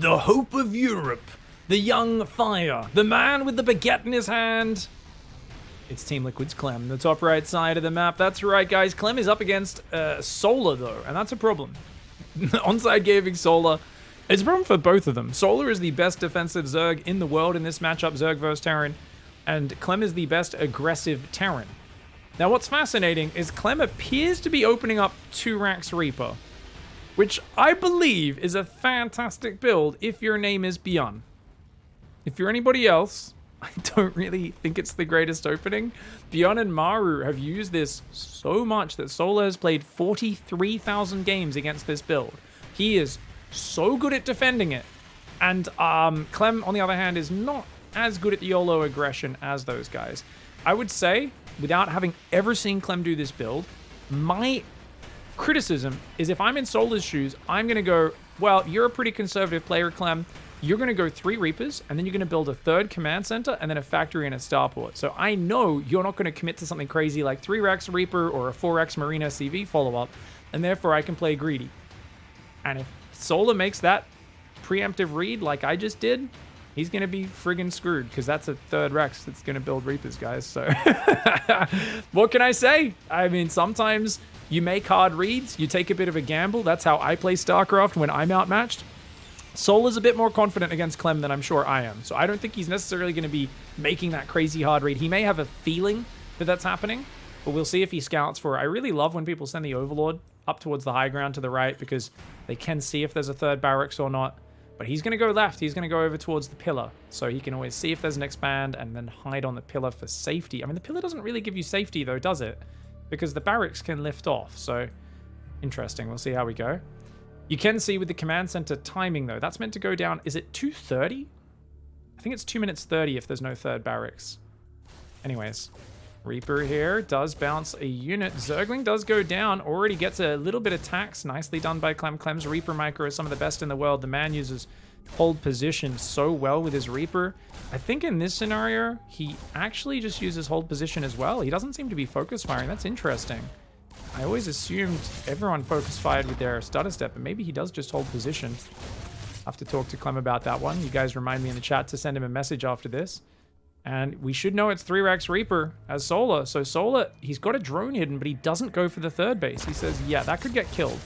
the hope of Europe, the young fire, the man with the baguette in his hand. It's Team Liquid's Clem, the top right side of the map. That's right, guys. Clem is up against Solar, though, and that's a problem. Onside Gaming Solar. It's a problem for both of them. Solar is the best defensive Zerg in the world in this matchup, Zerg vs Terran, and Clem is the best aggressive Terran. Now, what's fascinating is Clem appears to be opening up 2-Rax Reaper, which I believe is a fantastic build if your name is Beyond. If you're anybody else, I don't really think it's the greatest opening. Beyond and Maru have used this so much that Solar has played 43,000 games against this build. He is so good at defending it. And Clem, on the other hand, is not as good at the YOLO aggression as those guys. I would say, without having ever seen Clem do this build, my criticism is if I'm in Solar's shoes, I'm going to go, well, you're a pretty conservative player, Clem. You're going to go 3 Reapers, and then you're going to build a 3rd command center, and then a factory and a starport. So I know you're not going to commit to something crazy like 3-Rax Reaper or a 4-Rax Marine SCV follow-up, and therefore I can play greedy. And if Solar makes that preemptive read like I just did, he's going to be friggin' screwed, because that's a 3rd Rex that's going to build Reapers, guys. So what can I say? I mean, sometimes you make hard reads, you take a bit of a gamble. That's how I play StarCraft when I'm outmatched. Solar's a bit more confident against Clem than I'm sure I am. So I don't think he's necessarily going to be making that crazy hard read. He may have a feeling that that's happening, but we'll see if he scouts for it. I really love when people send the Overlord up towards the high ground to the right, because they can see if there's a 3rd barracks or not. But he's going to go left. He's going to go over towards the pillar. So he can always see if there's an expand and then hide on the pillar for safety. I mean, the pillar doesn't really give you safety though, does it? Because the barracks can lift off. So interesting. We'll see how we go. You can see with the command center timing, though. That's meant to go down. Is it 2:30? I think it's 2 minutes 30 if there's no 3rd barracks. Anyways, Reaper here does bounce a unit. Zergling does go down. Already gets a little bit of tax. Nicely done by Clem. Clem's Reaper micro is some of the best in the world. The man uses hold position so well with his Reaper. I think in this scenario, he actually just uses hold position as well. He doesn't seem to be focus firing. That's interesting. I always assumed everyone focus fired with their stutter step, but maybe he does just hold position. I'll have to talk to Clem about that one. You guys remind me in the chat to send him a message after this. And we should know it's 3-Rax Reaper as Solar. So Solar, he's got a drone hidden, but he doesn't go for the 3rd base. He says, yeah, that could get killed.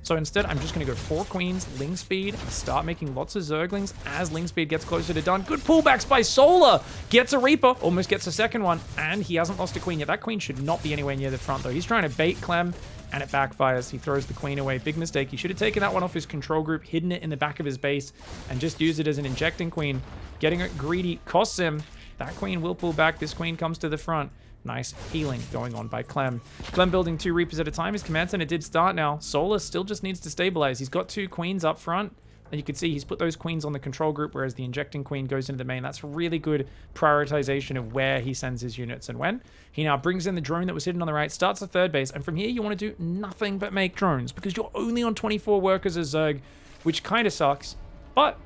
So instead, I'm just going to go 4 Queens, Ling Speed, and start making lots of Zerglings as Ling Speed gets closer to done. Good pullbacks by Solar. Gets a Reaper, almost gets a 2nd one, and he hasn't lost a Queen yet. That Queen should not be anywhere near the front, though. He's trying to bait Clem, and it backfires. He throws the Queen away. Big mistake. He should have taken that one off his control group, hidden it in the back of his base, and just used it as an injecting Queen. Getting it greedy costs him. That Queen will pull back. This Queen comes to the front. Nice healing going on by Clem. Clem building 2 Reapers at a time. His command center did start now. Solar still just needs to stabilize. He's got 2 Queens up front. And you can see he's put those Queens on the control group, whereas the injecting Queen goes into the main. That's really good prioritization of where he sends his units and when. He now brings in the drone that was hidden on the right, starts the 3rd base, and from here you want to do nothing but make drones, because you're only on 24 workers as Zerg, which kind of sucks. But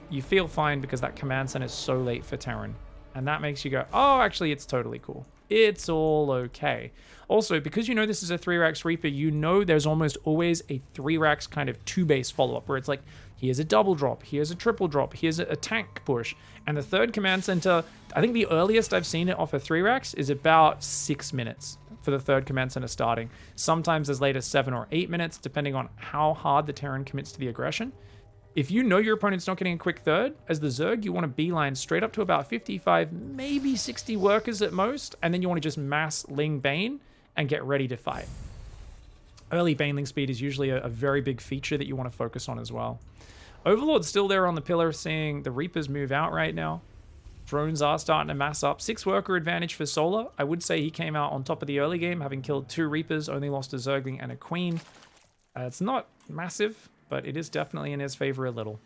you feel fine because that command center is so late for Terran. And that makes you go, oh, actually, it's totally cool. It's all okay. Also, because you know this is a 3-Rax Reaper, you know there's almost always a 3-Rax kind of 2-base follow-up, where it's like, here's a double drop, here's a triple drop, here's a tank push. And the 3rd command center, I think the earliest I've seen it off a 3-Rax is about 6 minutes for the 3rd command center starting. Sometimes as late as 7 or 8 minutes, depending on how hard the Terran commits to the aggression. If you know your opponent's not getting a quick 3rd, as the Zerg, you want to beeline straight up to about 55, maybe 60 workers at most, and then you want to just mass Ling Bane and get ready to fight. Early Baneling speed is usually a very big feature that you want to focus on as well. Overlord's still there on the pillar, seeing the Reapers move out right now. Drones are starting to mass up. 6 worker advantage for Solar. I would say he came out on top of the early game, having killed 2 Reapers, only lost a Zergling and a Queen. It's not massive, but it is definitely in his favor a little.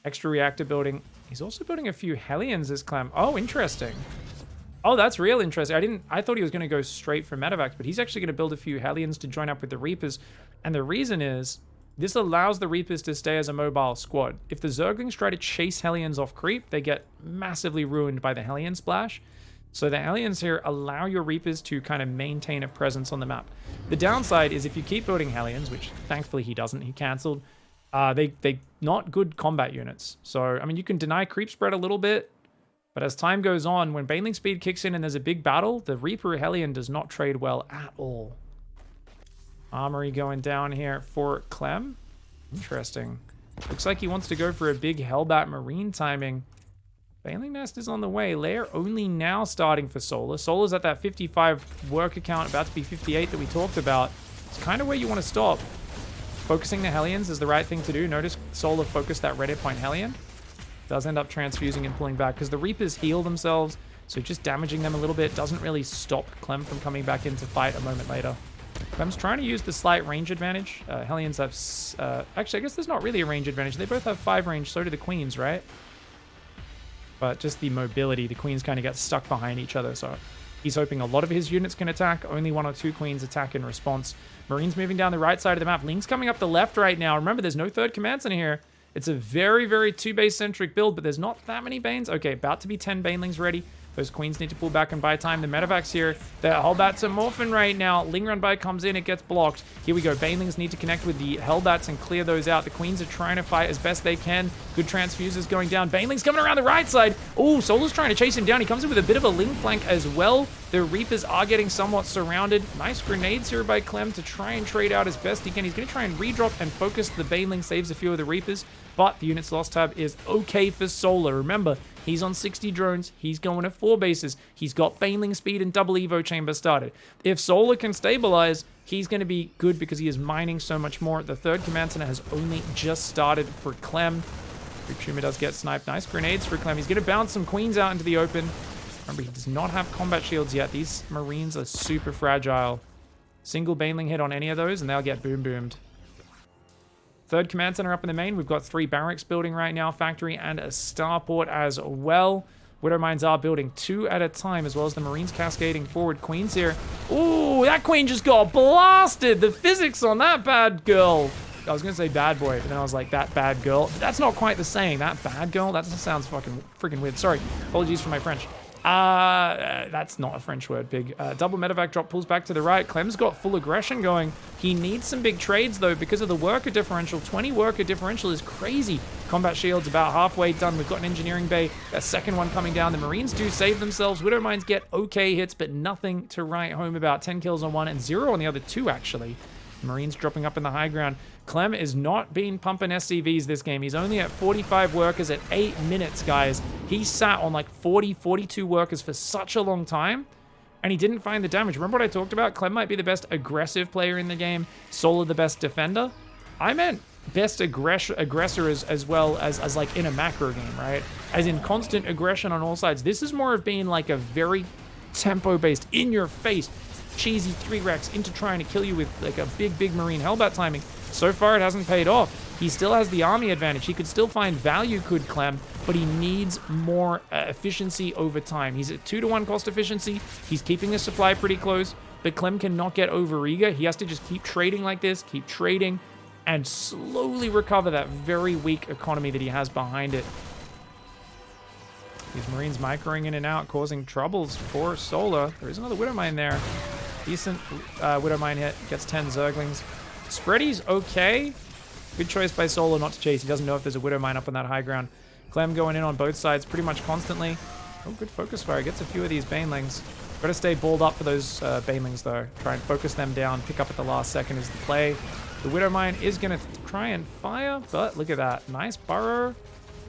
Extra reactor building. He's also building a few Hellions as Clem. Oh, interesting. Oh, that's real interesting. I thought he was going to go straight for Medevacs, but he's actually going to build a few Hellions to join up with the Reapers. And the reason is, this allows the Reapers to stay as a mobile squad. If the Zerglings try to chase Hellions off creep, they get massively ruined by the Hellion splash. So the Hellions here allow your Reapers to kind of maintain a presence on the map. The downside is if you keep building Hellions, which thankfully he doesn't, he cancelled, They not good combat units. So, I mean, you can deny creep spread a little bit, but as time goes on, when Baneling speed kicks in and there's a big battle, the Reaper Hellion does not trade well at all. Armory going down here for Clem. Interesting. Looks like he wants to go for a big Hellbat Marine timing. Baneling Nest is on the way. Lair only now starting for Solar. Solar's at that 55 worker count, about to be 58 that we talked about. It's kind of where you want to stop. Focusing the Hellions is the right thing to do. Notice Solar focused that red hit point Hellion. Does end up transfusing and pulling back because the Reapers heal themselves, so just damaging them a little bit doesn't really stop Clem from coming back into fight a moment later. Clem's trying to use the slight range advantage. Hellions have... actually, I guess there's not really a range advantage. They both have 5 range, so do the Queens, right? But just the mobility, the Queens kind of get stuck behind each other, so he's hoping a lot of his units can attack. Only 1 or 2 Queens attack in response. Marines moving down the right side of the map. Ling's coming up the left right now. Remember, there's no third command center here. It's a very, very 2-base-centric build, but there's not that many Banes. Okay, about to be 10 Banelings ready. Those Queens need to pull back and buy time. The Medevacs here, the Hellbats are morphing right now. Ling run by comes in, it gets blocked. Here we go. Banelings need to connect with the Hellbats and clear those out. The Queens are trying to fight as best they can. Good transfusers going down. Banelings coming around the right side. Oh, Solar's trying to chase him down. He comes in with a bit of a Ling flank as well. The Reapers are getting somewhat surrounded. Nice grenades here by Clem to try and trade out as best he can. He's going to try and redrop and focus the Baneling, saves a few of the Reapers, but the units lost tab is okay for Solar. Remember, he's on 60 drones. He's going at 4 bases. He's got Baneling speed and double Evo chamber started. If Solar can stabilize, he's going to be good because he is mining so much more. The third command center has only just started for Clem. Truma does get sniped. Nice grenades for Clem. He's going to bounce some Queens out into the open. Remember, he does not have combat shields yet. These Marines are super fragile. Single Baneling hit on any of those, and they'll get boom-boomed. Third command center up in the main. We've got 3 barracks building right now, factory, and a starport as well. Widow Mines are building 2 at a time, as well as the Marines cascading forward. Queens here. Ooh, that Queen just got blasted. The physics on that bad girl. I was going to say bad boy, but then I was like, that bad girl. That's not quite the saying. That bad girl? That sounds fucking freaking weird. Sorry. Apologies for my French. That's not a French word, Pig. Double medevac drop pulls back to the right. Clem's got full aggression going. He needs some big trades, though, because of the worker differential. 20 worker differential is crazy. Combat shield's about halfway done. We've got an engineering bay. A second one coming down. The Marines do save themselves. Widow Mines get okay hits, but nothing to write home about. 10 kills on one and 0 on the other 2, actually. Marines dropping up in the high ground. Clem is not being pumping SCVs this game. He's only at 45 workers at 8 minutes, guys. He sat on like 40, 42 workers for such a long time, and he didn't find the damage. Remember what I talked about? Clem might be the best aggressive player in the game. Solar the best defender. I meant best aggressor as well as like in a macro game, right? As in constant aggression on all sides. This is more of being like a very tempo-based, in-your-face, cheesy 3-racks into trying to kill you with like a big Marine Hellbat timing. So far, it hasn't paid off. He still has the army advantage. He could still find value, could Clem, but he needs more efficiency over time. He's at 2-to-1 cost efficiency. He's keeping his supply pretty close, but Clem cannot get over-eager. He has to just keep trading like this, keep trading, and slowly recover that very weak economy that he has behind it. These Marines microing in and out, causing troubles for Solar. There is another Widow Mine there. Decent Widow Mine hit. Gets 10 Zerglings. Spready's okay. Good choice by Solar not to chase. He doesn't know if there's a Widow Mine up on that high ground. Clem going in on both sides pretty much constantly. Oh, good focus fire. Gets a few of these Banelings. Got to stay balled up for those Banelings, though. Try and focus them down. Pick up at the last second is the play. The Widow Mine is going to try and fire, but look at that. Nice burrow.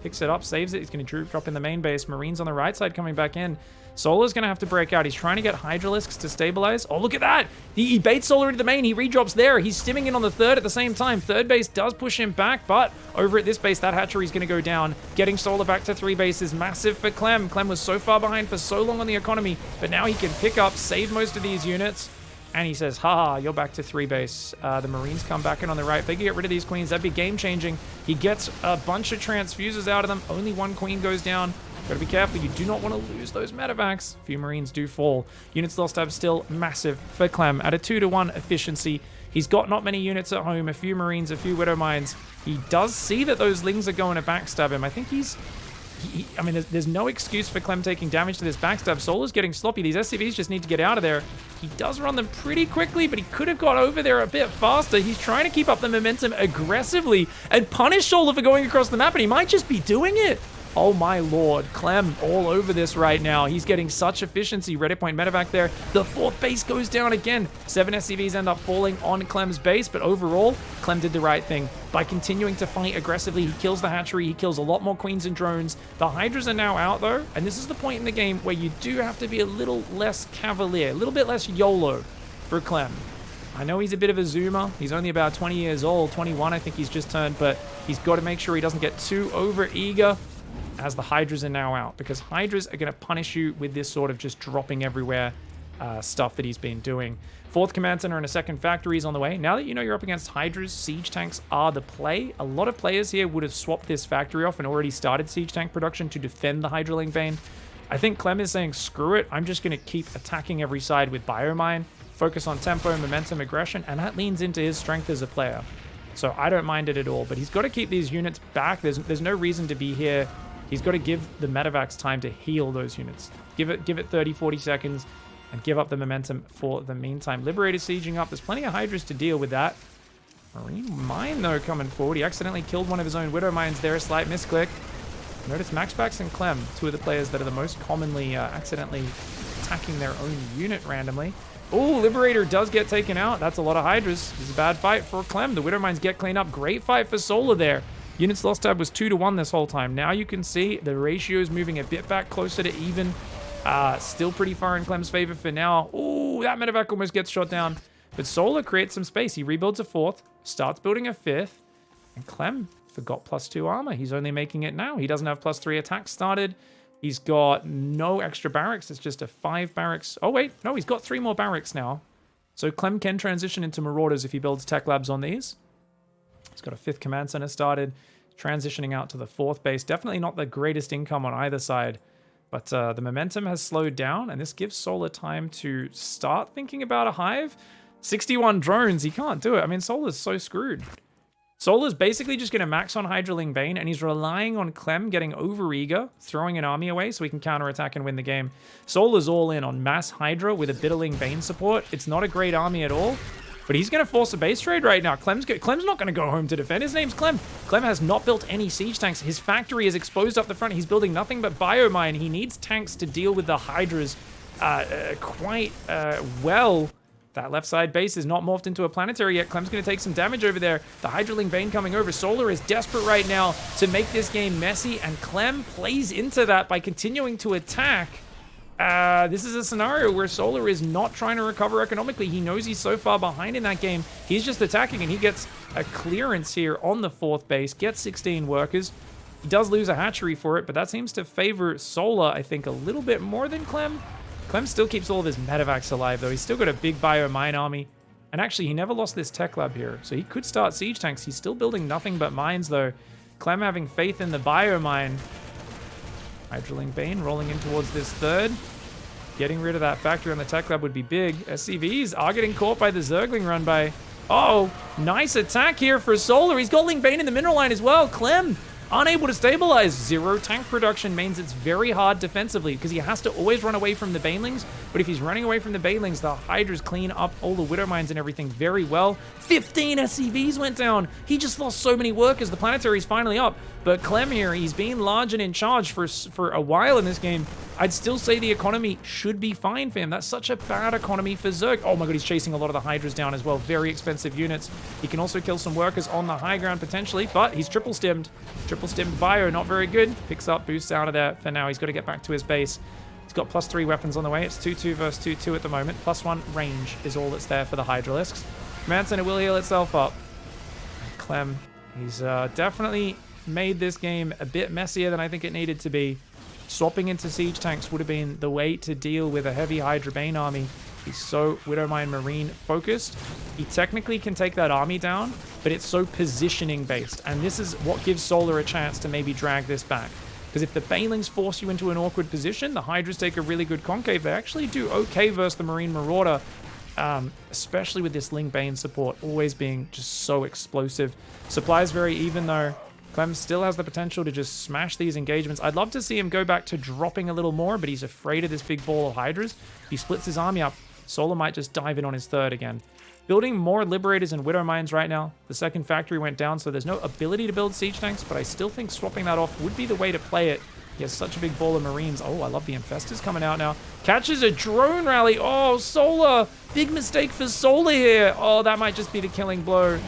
Picks it up, saves it. He's going to drop in the main base. Marines on the right side coming back in. Solar's going to have to break out. He's trying to get Hydralisks to stabilize. Oh, look at that. He baits Solar into the main. He redrops there. He's stimming in on the third at the same time. Third base does push him back, but over at this base, that hatchery is going to go down. Getting Solar back to 3 bases. Massive for Clem. Clem was so far behind for so long on the economy, but now he can pick up, save most of these units. And he says, haha, you're back to 3 base. The Marines come back in on the right. If they can get rid of these Queens, that'd be game-changing. He gets a bunch of transfusers out of them. Only 1 Queen goes down. Gotta be careful. You do not want to lose those medevacs. A few Marines do fall. Units lost tab still massive for Clem at a 2-to-1 efficiency. He's got not many units at home. A few Marines, a few Widow Mines. He does see that those Lings are going to backstab him. I think he's I mean, there's no excuse for Clem taking damage to this backstab. Solar's getting sloppy. These SCVs just need to get out of there. He does run them pretty quickly, but he could have got over there a bit faster. He's trying to keep up the momentum aggressively and punish Solar for going across the map, and he might just be doing it. Oh my lord, Clem all over this right now. He's getting such efficiency. Reddit point medevac there. The 4th base goes down again. 7 SCVs end up falling on Clem's base, but overall, Clem did the right thing. By continuing to fight aggressively, he kills the hatchery, he kills a lot more queens and drones. The hydras are now out though, and this is the point in the game where you do have to be a little less cavalier, a little bit less YOLO for Clem. I know he's a bit of a zoomer. He's only about 20 years old, 21 I think he's just turned, but he's got to make sure he doesn't get too over eager as the hydras are now out, because hydras are going to punish you with this sort of just dropping everywhere stuff that he's been doing. 4th command center and a 2nd factory is on the way. Now that you know you're up against hydras, siege tanks are the play. A lot of players here would have swapped this factory off and already started siege tank production to defend the Hydraling Bane. I think Clem is saying, screw it, I'm just going to keep attacking every side with Biomine, focus on tempo, momentum, aggression, and that leans into his strength as a player. So I don't mind it at all, but he's got to keep these units back. There's no reason to be here. He's got to give the medevacs time to heal those units. Give it 30, 40 seconds and give up the momentum for the meantime. Liberator sieging up. There's plenty of hydras to deal with that. Marine Mine, though, coming forward. He accidentally killed one of his own Widow Mines there. A slight misclick. Notice Maxbax and Clem, 2 of the players that are the most commonly accidentally attacking their own unit randomly. Oh, Liberator does get taken out. That's a lot of hydras. This is a bad fight for Clem. The Widow Mines get cleaned up. Great fight for Solar there. Units lost tab was 2-1 this whole time. Now you can see the ratio is moving a bit back closer to even. Still pretty far in Clem's favor for now. Oh, that medevac almost gets shot down. But Solar creates some space. He rebuilds a 4th, starts building a 5th, and Clem forgot +2 armor. He's only making it now. He doesn't have +3 attacks started. He's got no extra barracks. It's just a 5 barracks. Oh, wait. No, he's got 3 more barracks now. So Clem can transition into Marauders if he builds tech labs on these. He's got a 5th command center started, transitioning out to the 4th base. Definitely not the greatest income on either side, but the momentum has slowed down, and this gives Solar time to start thinking about a hive. 61 drones, he can't do it. I mean, Solar's so screwed. Solar's basically just going to max on Hydraling Bane, and he's relying on Clem getting overeager, throwing an army away so he can counterattack and win the game. Solar's all in on mass Hydra with a Bitterling Bane support. It's not a great army at all, but he's going to force a base trade right now. Clem's not going to go home to defend. His name's Clem. Clem has not built any siege tanks. His factory is exposed up the front. He's building nothing but biomine. He needs tanks to deal with the hydras quite well. That left side base is not morphed into a planetary yet. Clem's going to take some damage over there. The Hydraling Bane coming over. Solar is desperate right now to make this game messy, and Clem plays into that by continuing to attack. This is a scenario where Solar is not trying to recover economically. He knows he's so far behind in that game. He's just attacking, and he gets a clearance here on the 4th base, gets 16 workers. He does lose a hatchery for it, but that seems to favor Solar, I think, a little bit more than Clem. Clem still keeps all of his medevacs alive, though. He's still got a big biomine army. And actually, he never lost this tech lab here, so he could start siege tanks. He's still building nothing but mines, though. Clem having faith in the biomine. Hydraling Bane rolling in towards this 3rd. Getting rid of that factory on the tech lab would be big. SCVs are getting caught by the Zergling run by. Oh, nice attack here for Solar. He's got Ling Bane in the mineral line as well. Clem unable to stabilize. 0 tank production means it's very hard defensively because he has to always run away from the Banelings. But if he's running away from the Banelings, the Hydras clean up all the Widow Mines and everything very well. 15 SCVs went down. He just lost so many workers. The Planetary's finally up. But Clem here, he's been large and in charge for a while in this game. I'd still say the economy should be fine for him. That's such a bad economy for Zerg. Oh my god, he's chasing a lot of the Hydras down as well. Very expensive units. He can also kill some workers on the high ground potentially, but he's triple stimmed. Triple stimmed bio, not very good. Picks up, boosts out of there for now. He's got to get back to his base. He's got +3 weapons on the way. It's 2-2 versus 2-2 at the moment. +1 range is all that's there for the Hydralisks. Command Center will heal itself up. Clem, he's definitely made this game a bit messier than I think it needed to be. Swapping into siege tanks would have been the way to deal with a heavy Hydra Bane army. He's so Widowmine Marine focused. He technically can take that army down, but it's so positioning based. And this is what gives Solar a chance to maybe drag this back. Because if the Banelings force you into an awkward position, the Hydras take a really good concave. They actually do okay versus the Marine Marauder, especially with this Ling Bane support always being just so explosive. Supply is very even though. Clem still has the potential to just smash these engagements. I'd love to see him go back to dropping a little more, but he's afraid of this big ball of Hydras. If he splits his army up, Solar might just dive in on his third again. Building more Liberators and Widow Mines right now. The second factory went down, so there's no ability to build siege tanks, but I still think swapping that off would be the way to play it. He has such a big ball of Marines. Oh, I love the Infestors coming out now. Catches a drone rally. Oh, Solar. Big mistake for Solar here. Oh, that might just be the killing blow.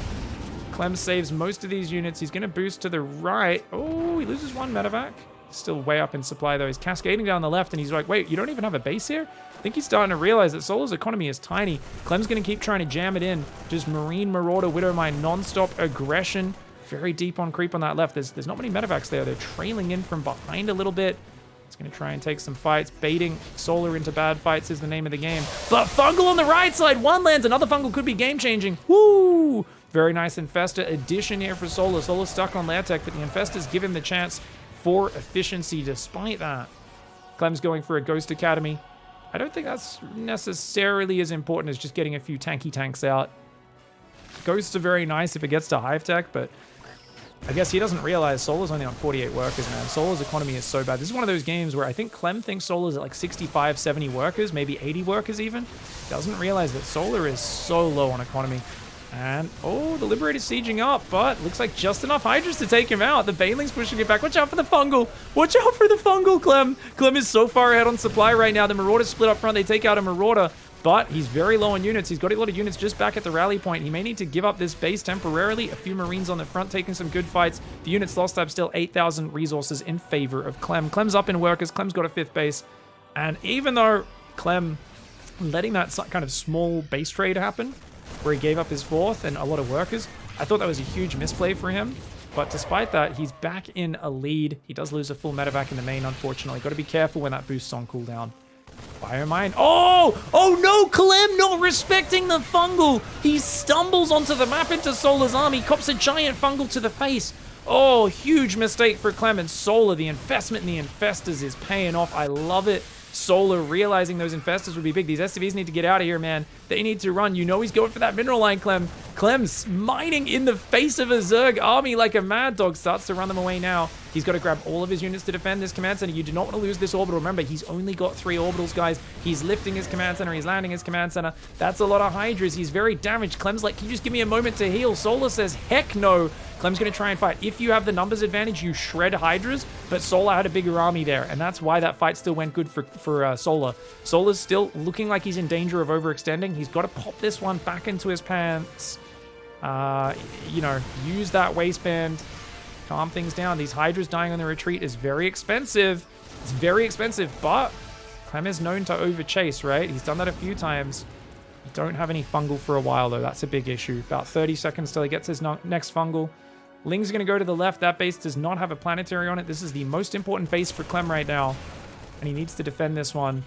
Clem saves most of these units. He's going to boost to the right. Oh, he loses one medevac. Still way up in supply, though. He's cascading down the left, and he's like, wait, you don't even have a base here? I think he's starting to realize that Solar's economy is tiny. Clem's going to keep trying to jam it in. Just Marine, Marauder, Widow Mine, non-stop aggression. Very deep on creep on that left. There's not many medevacs there. They're trailing in from behind a little bit. He's going to try and take some fights. Baiting Solar into bad fights is the name of the game. But Fungal on the right side. One lands. Another Fungal could be game-changing. Woo! Very nice Infestor addition here for Solar. Solar's stuck on Lair Tech, but the Infestors give him the chance for efficiency despite that. Clem's going for a Ghost Academy. I don't think that's necessarily as important as just getting a few tanky tanks out. Ghosts are very nice if it gets to Hive Tech, but I guess he doesn't realize Solar's only on 48 workers, man. Solar's economy is so bad. This is one of those games where I think Clem thinks Solar's at like 65, 70 workers, maybe 80 workers even. Doesn't realize that Solar is so low on economy. And, oh, the Liberator's sieging up, but looks like just enough Hydras to take him out. The Baneling's pushing it back. Watch out for the Fungal. Watch out for the Fungal, Clem. Clem is so far ahead on supply right now. The Marauder's split up front. They take out a Marauder, but he's very low on units. He's got a lot of units just back at the rally point. He may need to give up this base temporarily. A few Marines on the front taking some good fights. The units lost have still 8,000 resources in favor of Clem. Clem's up in workers. Clem's got a 5th base. And even though Clem letting that kind of small base trade happen, where he gave up his 4th and a lot of workers, I thought that was a huge misplay for him. But despite that, he's back in a lead. He does lose a full medevac in the main, unfortunately. Got to be careful when that boost's on cooldown. Biomine. Oh! Oh no! Clem not respecting the Fungal! He stumbles onto the map into Solar's army, cops a giant Fungal to the face. Oh, huge mistake for Clem and Solar. The investment in the Infestors is paying off. I love it. Solar realizing those Infestors would be big. These SCVs need to get out of here, man. They need to run. You know he's going for that mineral line, Clem. Clem's mining in the face of a Zerg army like a mad dog. Starts to run them away now. He's got to grab all of his units to defend this command center. You do not want to lose this orbital. Remember, he's only got 3 orbitals, guys. He's lifting his command center. He's landing his command center. That's a lot of Hydras. He's very damaged. Clem's like, can you just give me a moment to heal? Solar says, heck no. Clem's going to try and fight. If you have the numbers advantage, you shred Hydras, but Solar had a bigger army there, and that's why that fight still went good for Solar. Solar's still looking like he's in danger of overextending. He's got to pop this one back into his pants. You know, use that waistband. Calm things down. These Hydras dying on the retreat is very expensive. It's very expensive, but Clem is known to overchase, right? He's done that a few times. You don't have any Fungal for a while, though. That's a big issue. About 30 seconds till he gets his next Fungal. Ling's going to go to the left. That base does not have a planetary on it. This is the most important base for Clem right now, and he needs to defend this one.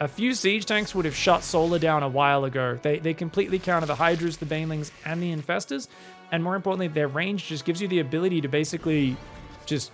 A few siege tanks would have shut Solar down a while ago. They completely counter the Hydras, the Banelings, and the Infestors, and more importantly, their range just gives you the ability to basically just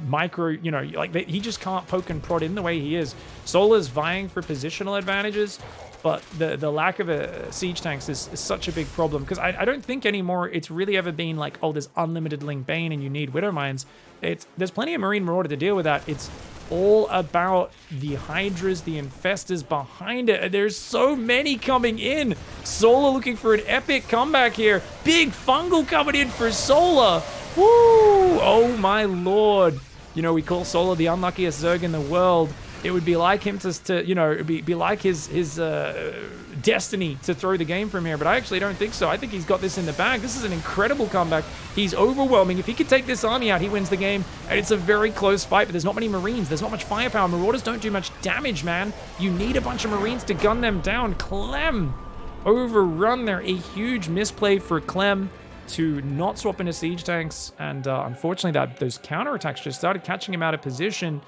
micro, you know, like he just can't poke and prod in the way he is. Solar's vying for positional advantages, but the lack of a siege tanks is such a big problem, because I don't think anymore it's really ever been like, oh, there's unlimited Ling Bane and you need Widow Mines. There's plenty of Marine Marauder to deal with that. It's all about the Hydras, the Infestors behind it. There's so many coming in. Solar looking for an epic comeback here. Big Fungal coming in for Solar. Woo! Oh my lord. You know, we call Solar the unluckiest Zerg in the world. It would be like him to you know, it'd be like his destiny to throw the game from here, but I actually don't think so. I think he's got this in the bag. This is an incredible comeback. He's overwhelming. If he could take this army out, he wins the game, and it's a very close fight, but there's not many Marines. There's not much firepower. Marauders don't do much damage, man. You need a bunch of Marines to gun them down. Clem overrun there. A huge misplay for Clem to not swap into siege tanks, and unfortunately those counterattacks just started catching him out of position.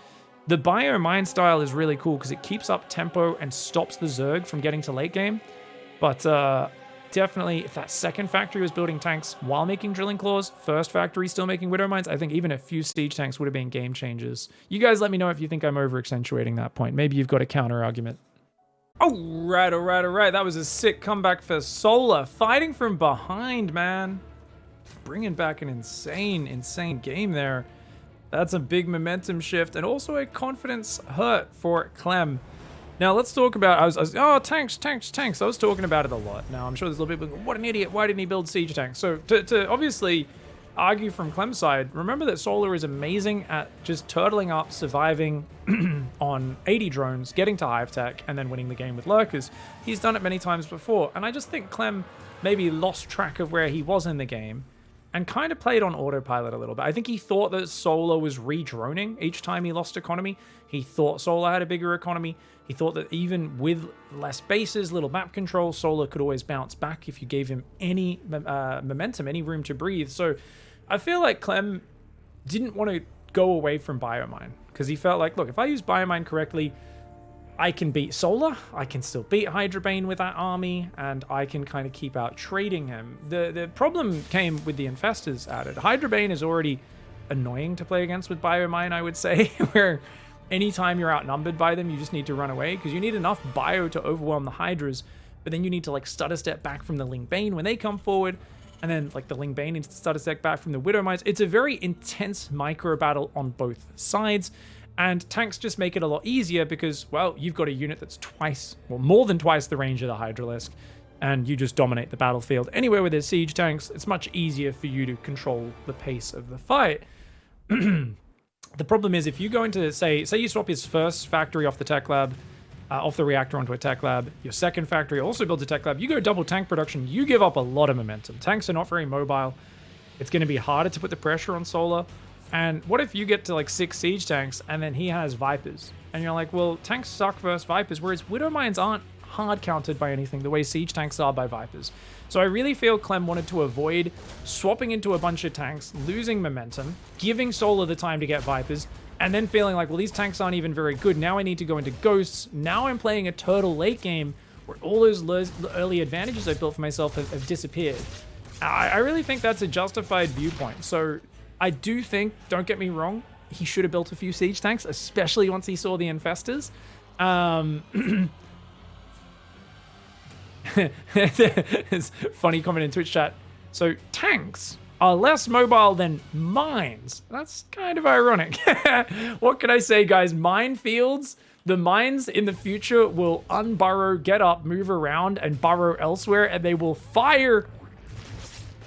The Biomine style is really cool because it keeps up tempo and stops the Zerg from getting to late game. But definitely, if that second factory was building tanks while making drilling claws, first factory still making Widow Mines, I think even a few siege tanks would have been game changers. You guys let me know if you think I'm over accentuating that point. Maybe you've got a counter argument. All right. That was a sick comeback for Solar. Fighting from behind, man. bringing back an insane game there. That's a big momentum shift and also a confidence hurt for Clem. Now let's talk about, oh, tanks. I was talking about it a lot. Now I'm sure there's a lot of people going, what an idiot, why didn't he build siege tanks? So to obviously argue from Clem's side, remember that Solar is amazing at just turtling up, surviving on 80 drones, getting to hive tech, and then winning the game with lurkers. He's done it many times before, and I just think Clem maybe lost track of where he was in the game and kind of played on autopilot a little bit. I think he thought that Solar was re-droning each time he lost economy. He thought Solar had a bigger economy. He thought that even with less bases, little map control, Solar could always bounce back if you gave him any momentum, any room to breathe. So I feel like Clem didn't want to go away from Biomine because he felt like, look, if I use Biomine correctly, I can beat Solar, I can still beat Hydrabane with that army, and I can kind of keep out trading him. The problem came with the Infestors added. Hydrabane is already annoying to play against with Biomine, I would say, where anytime you're outnumbered by them, you just need to run away because you need enough bio to overwhelm the Hydras, but then you need to like stutter step back from the Ling Bane when they come forward, and then like the Ling Bane needs to stutter step back from the Widow Mines. It's a very intense micro battle on both sides. And tanks just make it a lot easier because, well, you've got a unit that's twice, well, more than twice the range of the Hydralisk, and you just dominate the battlefield. Anywhere with their siege tanks, it's much easier for you to control the pace of the fight. The problem is if you go into, say you swap his first factory off the tech lab, off the reactor onto a tech lab, your second factory also builds a tech lab, you go double tank production, you give up a lot of momentum. Tanks are not very mobile. It's going to be harder to put the pressure on Solar. And what if you get to like 6 siege tanks and then he has Vipers? And you're like, well, tanks suck versus Vipers, whereas Widow Mines aren't hard countered by anything the way siege tanks are by Vipers. So I really feel Clem wanted to avoid swapping into a bunch of tanks, losing momentum, giving Solar the time to get Vipers, and then feeling like, well, these tanks aren't even very good. Now I need to go into Ghosts. Now I'm playing a Turtle late game where all those early advantages I built for myself have disappeared. I really think that's a justified viewpoint. So I do think, don't get me wrong, he should have built a few siege tanks, especially once he saw the Infestors. It's funny comment in Twitch chat. So tanks are less mobile than mines. That's kind of ironic. What can I say, guys? Minefields, the mines in the future will unburrow, get up, move around, and burrow elsewhere, and they will fire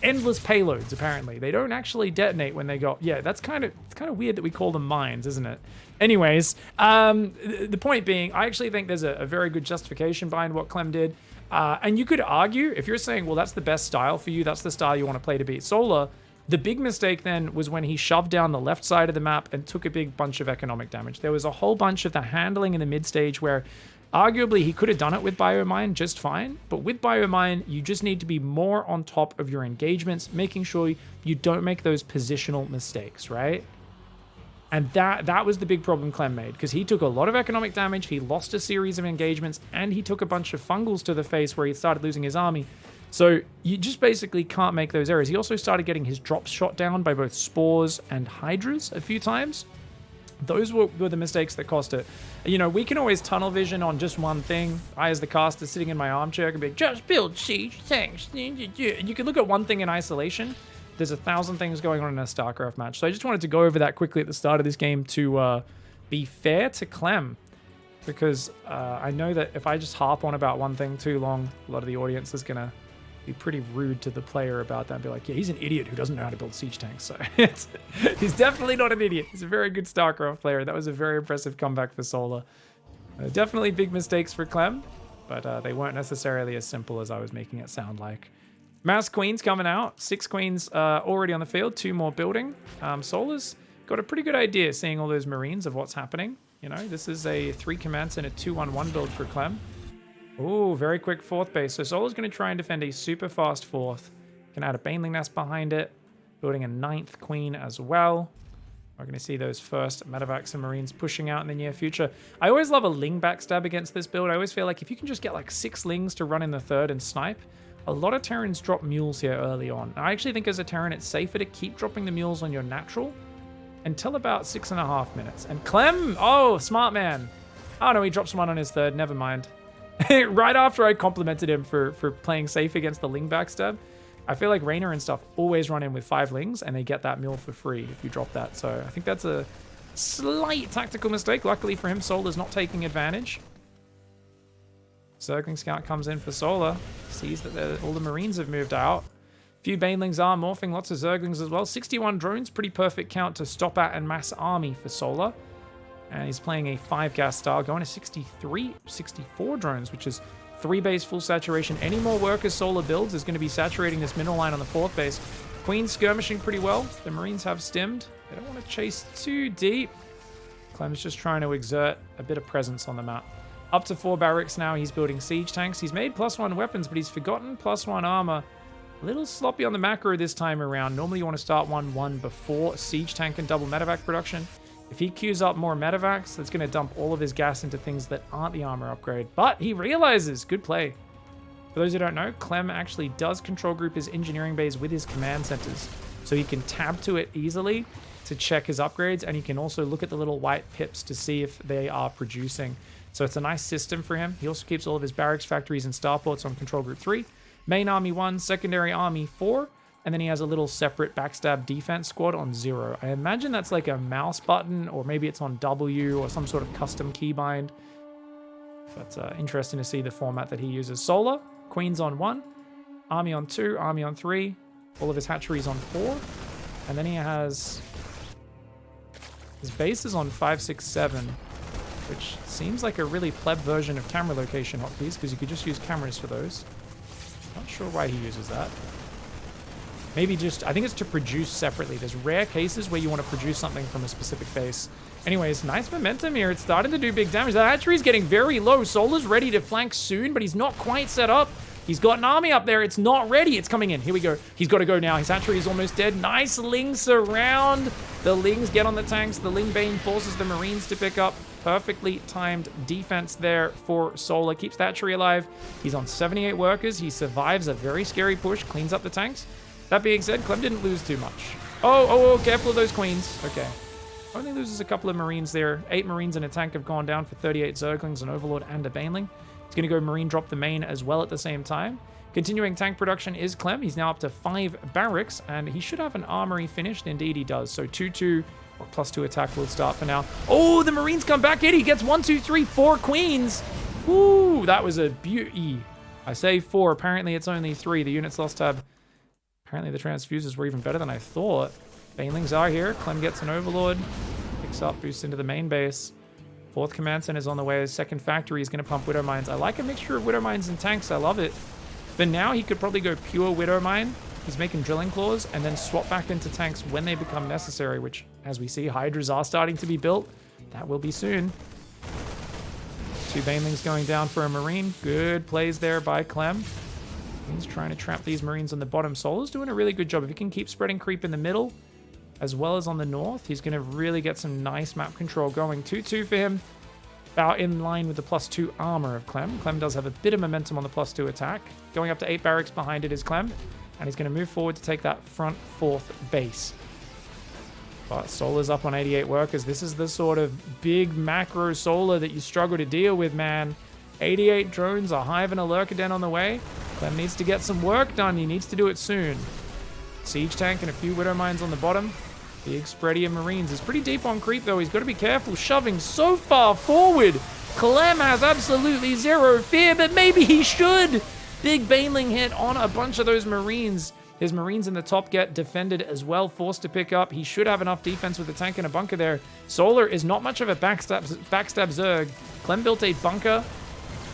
endless payloads. Apparently they don't actually detonate when they go. Yeah, it's kind of weird that we call them mines, isn't it? Anyways, the point being, I actually think there's a very good justification behind what Clem did, and you could argue, if you're saying, well, that's the best style for you, that's the style you want to play to beat Solar, the big mistake then was when he shoved down the left side of the map and took a big bunch of economic damage. There was a whole bunch of the handling in the mid stage where arguably, he could have done it with Biomine just fine, but with Biomine, you just need to be more on top of your engagements, making sure you don't make those positional mistakes, right? And that was the big problem Clem made, because he took a lot of economic damage, he lost a series of engagements, and he took a bunch of fungals to the face where he started losing his army. So you just basically can't make those errors. He also started getting his drops shot down by both Spores and Hydras a few times. Those were the mistakes that cost it. You know, we can always tunnel vision on just one thing. I, as the caster, sitting in my armchair, can be like, just build siege tanks. You can look at one thing in isolation. There's 1,000 things going on in a StarCraft match. So I just wanted to go over that quickly at the start of this game to be fair to Clem. Because I know that if I just harp on about one thing too long, a lot of the audience is going to be pretty rude to the player about that and be like, yeah, he's an idiot who doesn't know how to build siege tanks. So he's definitely not an idiot. He's a very good StarCraft player. That was a very impressive comeback for Solar. Definitely big mistakes for Clem, but they weren't necessarily as simple as I was making it sound like. Mass Queens coming out. 6 Queens already on the field. 2 more building. Solar's got a pretty good idea seeing all those Marines of what's happening. You know, this is a 3 commands and a 2-1-1 build for Clem. Ooh, very quick 4th base. So Solar's going to try and defend a super fast 4th. Can add a Baneling Nest behind it. Building a 9th Queen as well. We're going to see those first Medevacs and Marines pushing out in the near future. I always love a Ling backstab against this build. I always feel like if you can just get like 6 Lings to run in the 3rd and snipe, a lot of Terrans drop mules here early on. I actually think as a Terran, it's safer to keep dropping the mules on your natural until about 6.5 minutes. And Clem, oh, smart man. Oh no, he drops one on his 3rd, never mind. Right after I complimented him for playing safe against the Ling backstab, I feel like Raynor and stuff always run in with 5 lings, and they get that mill for free if you drop that. So I think that's a slight tactical mistake. Luckily for him, Solar's not taking advantage. Zergling Scout comes in for Solar. Sees that all the Marines have moved out. Few Banelings are morphing, lots of Zerglings as well. 61 drones, pretty perfect count to stop at and mass army for Solar. And he's playing a 5 gas style, going to 64 drones, which is 3 base full saturation. Any more workers Solar builds is going to be saturating this middle line on the 4th base. Queen's skirmishing pretty well. The Marines have stimmed. They don't want to chase too deep. Clem's just trying to exert a bit of presence on the map. Up to 4 barracks now. He's building siege tanks. He's made +1 weapons, but he's forgotten +1 armor. A little sloppy on the macro this time around. Normally you want to start 1-1 before siege tank and double medevac production. If he queues up more medevacs, that's going to dump all of his gas into things that aren't the armor upgrade. But he realizes. Good play. For those who don't know, Clem actually does control group his engineering bays with his command centers. So he can tab to it easily to check his upgrades, and he can also look at the little white pips to see if they are producing. So it's a nice system for him. He also keeps all of his barracks, factories, and starports on control group 3. Main army 1, secondary army 4, and then he has a little separate backstab defense squad on 0. I imagine that's like a mouse button, or maybe it's on W or some sort of custom keybind. But interesting to see the format that he uses. Solar, Queens on 1, army on 2, army on 3, all of his hatcheries on 4, and then he has his bases on 5, 6, 7, which seems like a really pleb version of camera location hotkeys, because you could just use cameras for those. Not sure why he uses that. Maybe just, I think it's to produce separately. There's rare cases where you want to produce something from a specific base. Anyways, nice momentum here. It's starting to do big damage. That hatchery's getting very low. Solar's ready to flank soon, but he's not quite set up. He's got an army up there. It's not ready. It's coming in. Here we go. He's got to go now. His hatchery is almost dead. Nice Ling surround. The Lings get on the tanks. The Ling Bane forces the Marines to pick up. Perfectly timed defense there for Solar. Keeps the hatchery alive. He's on 78 workers. He survives a very scary push. Cleans up the tanks. That being said, Clem didn't lose too much. Oh, careful of those queens. Okay. Only loses a couple of Marines there. 8 Marines in a tank have gone down for 38 Zerglings, an Overlord, and a Baneling. He's going to go Marine drop the main as well at the same time. Continuing tank production is Clem. He's now up to 5 barracks, and he should have an armory finished. Indeed, he does. So 2-2 or +2 attack will start for now. Oh, the Marines come back in. He gets 1, 2, 3, 4 queens. Ooh, that was a beauty. I say 4. Apparently, it's only 3. The units lost tab. Apparently, the transfuses were even better than I thought. Banelings are here. Clem gets an Overlord. Picks up, boosts into the main base. 4th command center is on the way. His 2nd factory is going to pump Widow Mines. I like a mixture of Widow Mines and tanks. I love it. For now, he could probably go pure Widow Mine. He's making drilling claws and then swap back into tanks when they become necessary, which, as we see, Hydras are starting to be built. That will be soon. 2 Banelings going down for a Marine. Good plays there by Clem. He's trying to trap these Marines on the bottom. Solar's doing a really good job. If he can keep spreading creep in the middle, as well as on the north, he's going to really get some nice map control going. 2-2 for him. About in line with the +2 armor of Clem. Clem does have a bit of momentum on the +2 attack. Going up to 8 barracks behind it is Clem. And he's going to move forward to take that front 4th base. But Solar's up on 88 workers. This is the sort of big macro Solar that you struggle to deal with, man. 88 drones, a Hive and a Lurker Den on the way. Clem needs to get some work done. He needs to do it soon. Siege tank and a few Widow Mines on the bottom. Big spready of Marines. He's pretty deep on creep, though. He's got to be careful. Shoving so far forward. Clem has absolutely zero fear, but maybe he should. Big Baneling hit on a bunch of those Marines. His Marines in the top get defended as well, forced to pick up. He should have enough defense with the tank and a bunker there. Solar is not much of a backstab Zerg. Clem built a bunker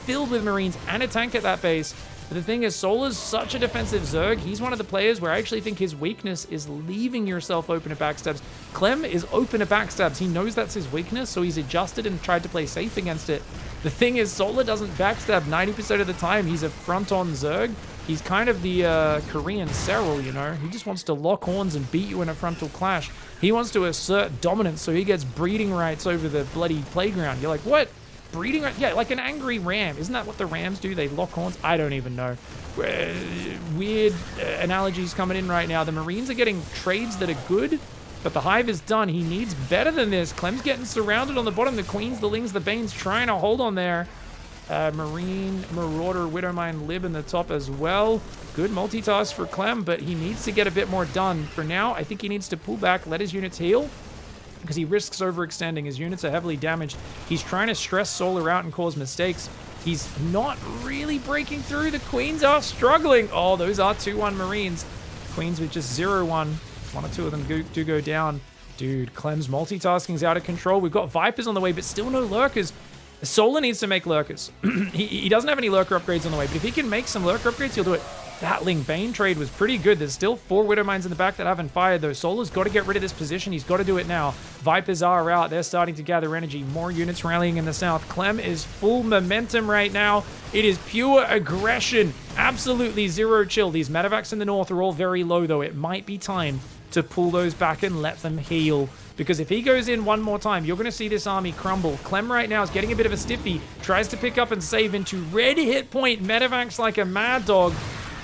filled with Marines and a tank at that base. But the thing is, Solar's such a defensive Zerg. He's one of the players where I actually think his weakness is leaving yourself open to backstabs. Clem is open to backstabs. He knows that's his weakness, so he's adjusted and tried to play safe against it. The thing is, Solar doesn't backstab 90% of the time. He's a front-on Zerg. He's kind of the Korean Serral, you know? He just wants to lock horns and beat you in a frontal clash. He wants to assert dominance, so he gets breeding rights over the bloody playground. You're like, what? Breeding? Yeah, like an angry ram. Isn't that what the rams do? They lock horns? I don't even know. Weird analogies coming in right now. The Marines are getting trades that are good, but the Hive is done. He needs better than this. Clem's getting surrounded on the bottom. The Queens, the Lings, the Banes trying to hold on there. Marine, Marauder, Widowmine, Lib in the top as well. Good multitask for Clem, but he needs to get a bit more done. For now, I think he needs to pull back, let his units heal, because he risks overextending. His units are heavily damaged. He's trying to stress Solar out and cause mistakes. He's not really breaking through. The Queens are struggling. Oh, those are 2-1 Marines. Queens with just 0-1. One or two of them do go down. Dude, Clem's multitasking's out of control. We've got Vipers on the way, but still no Lurkers. Solar needs to make Lurkers. he doesn't have any Lurker upgrades on the way, but if he can make some Lurker upgrades, he'll do it. That Ling Bane trade was pretty good. There's still 4 Widowmines in the back that haven't fired, though. Solar's got to get rid of this position. He's got to do it now. Vipers are out. They're starting to gather energy. More units rallying in the south. Clem is full momentum right now. It is pure aggression. Absolutely zero chill. These medevacs in the north are all very low, though. It might be time to pull those back and let them heal. Because if he goes in one more time, you're going to see this army crumble. Clem right now is getting a bit of a stiffy. Tries to pick up and save into red hit point medevacs like a mad dog.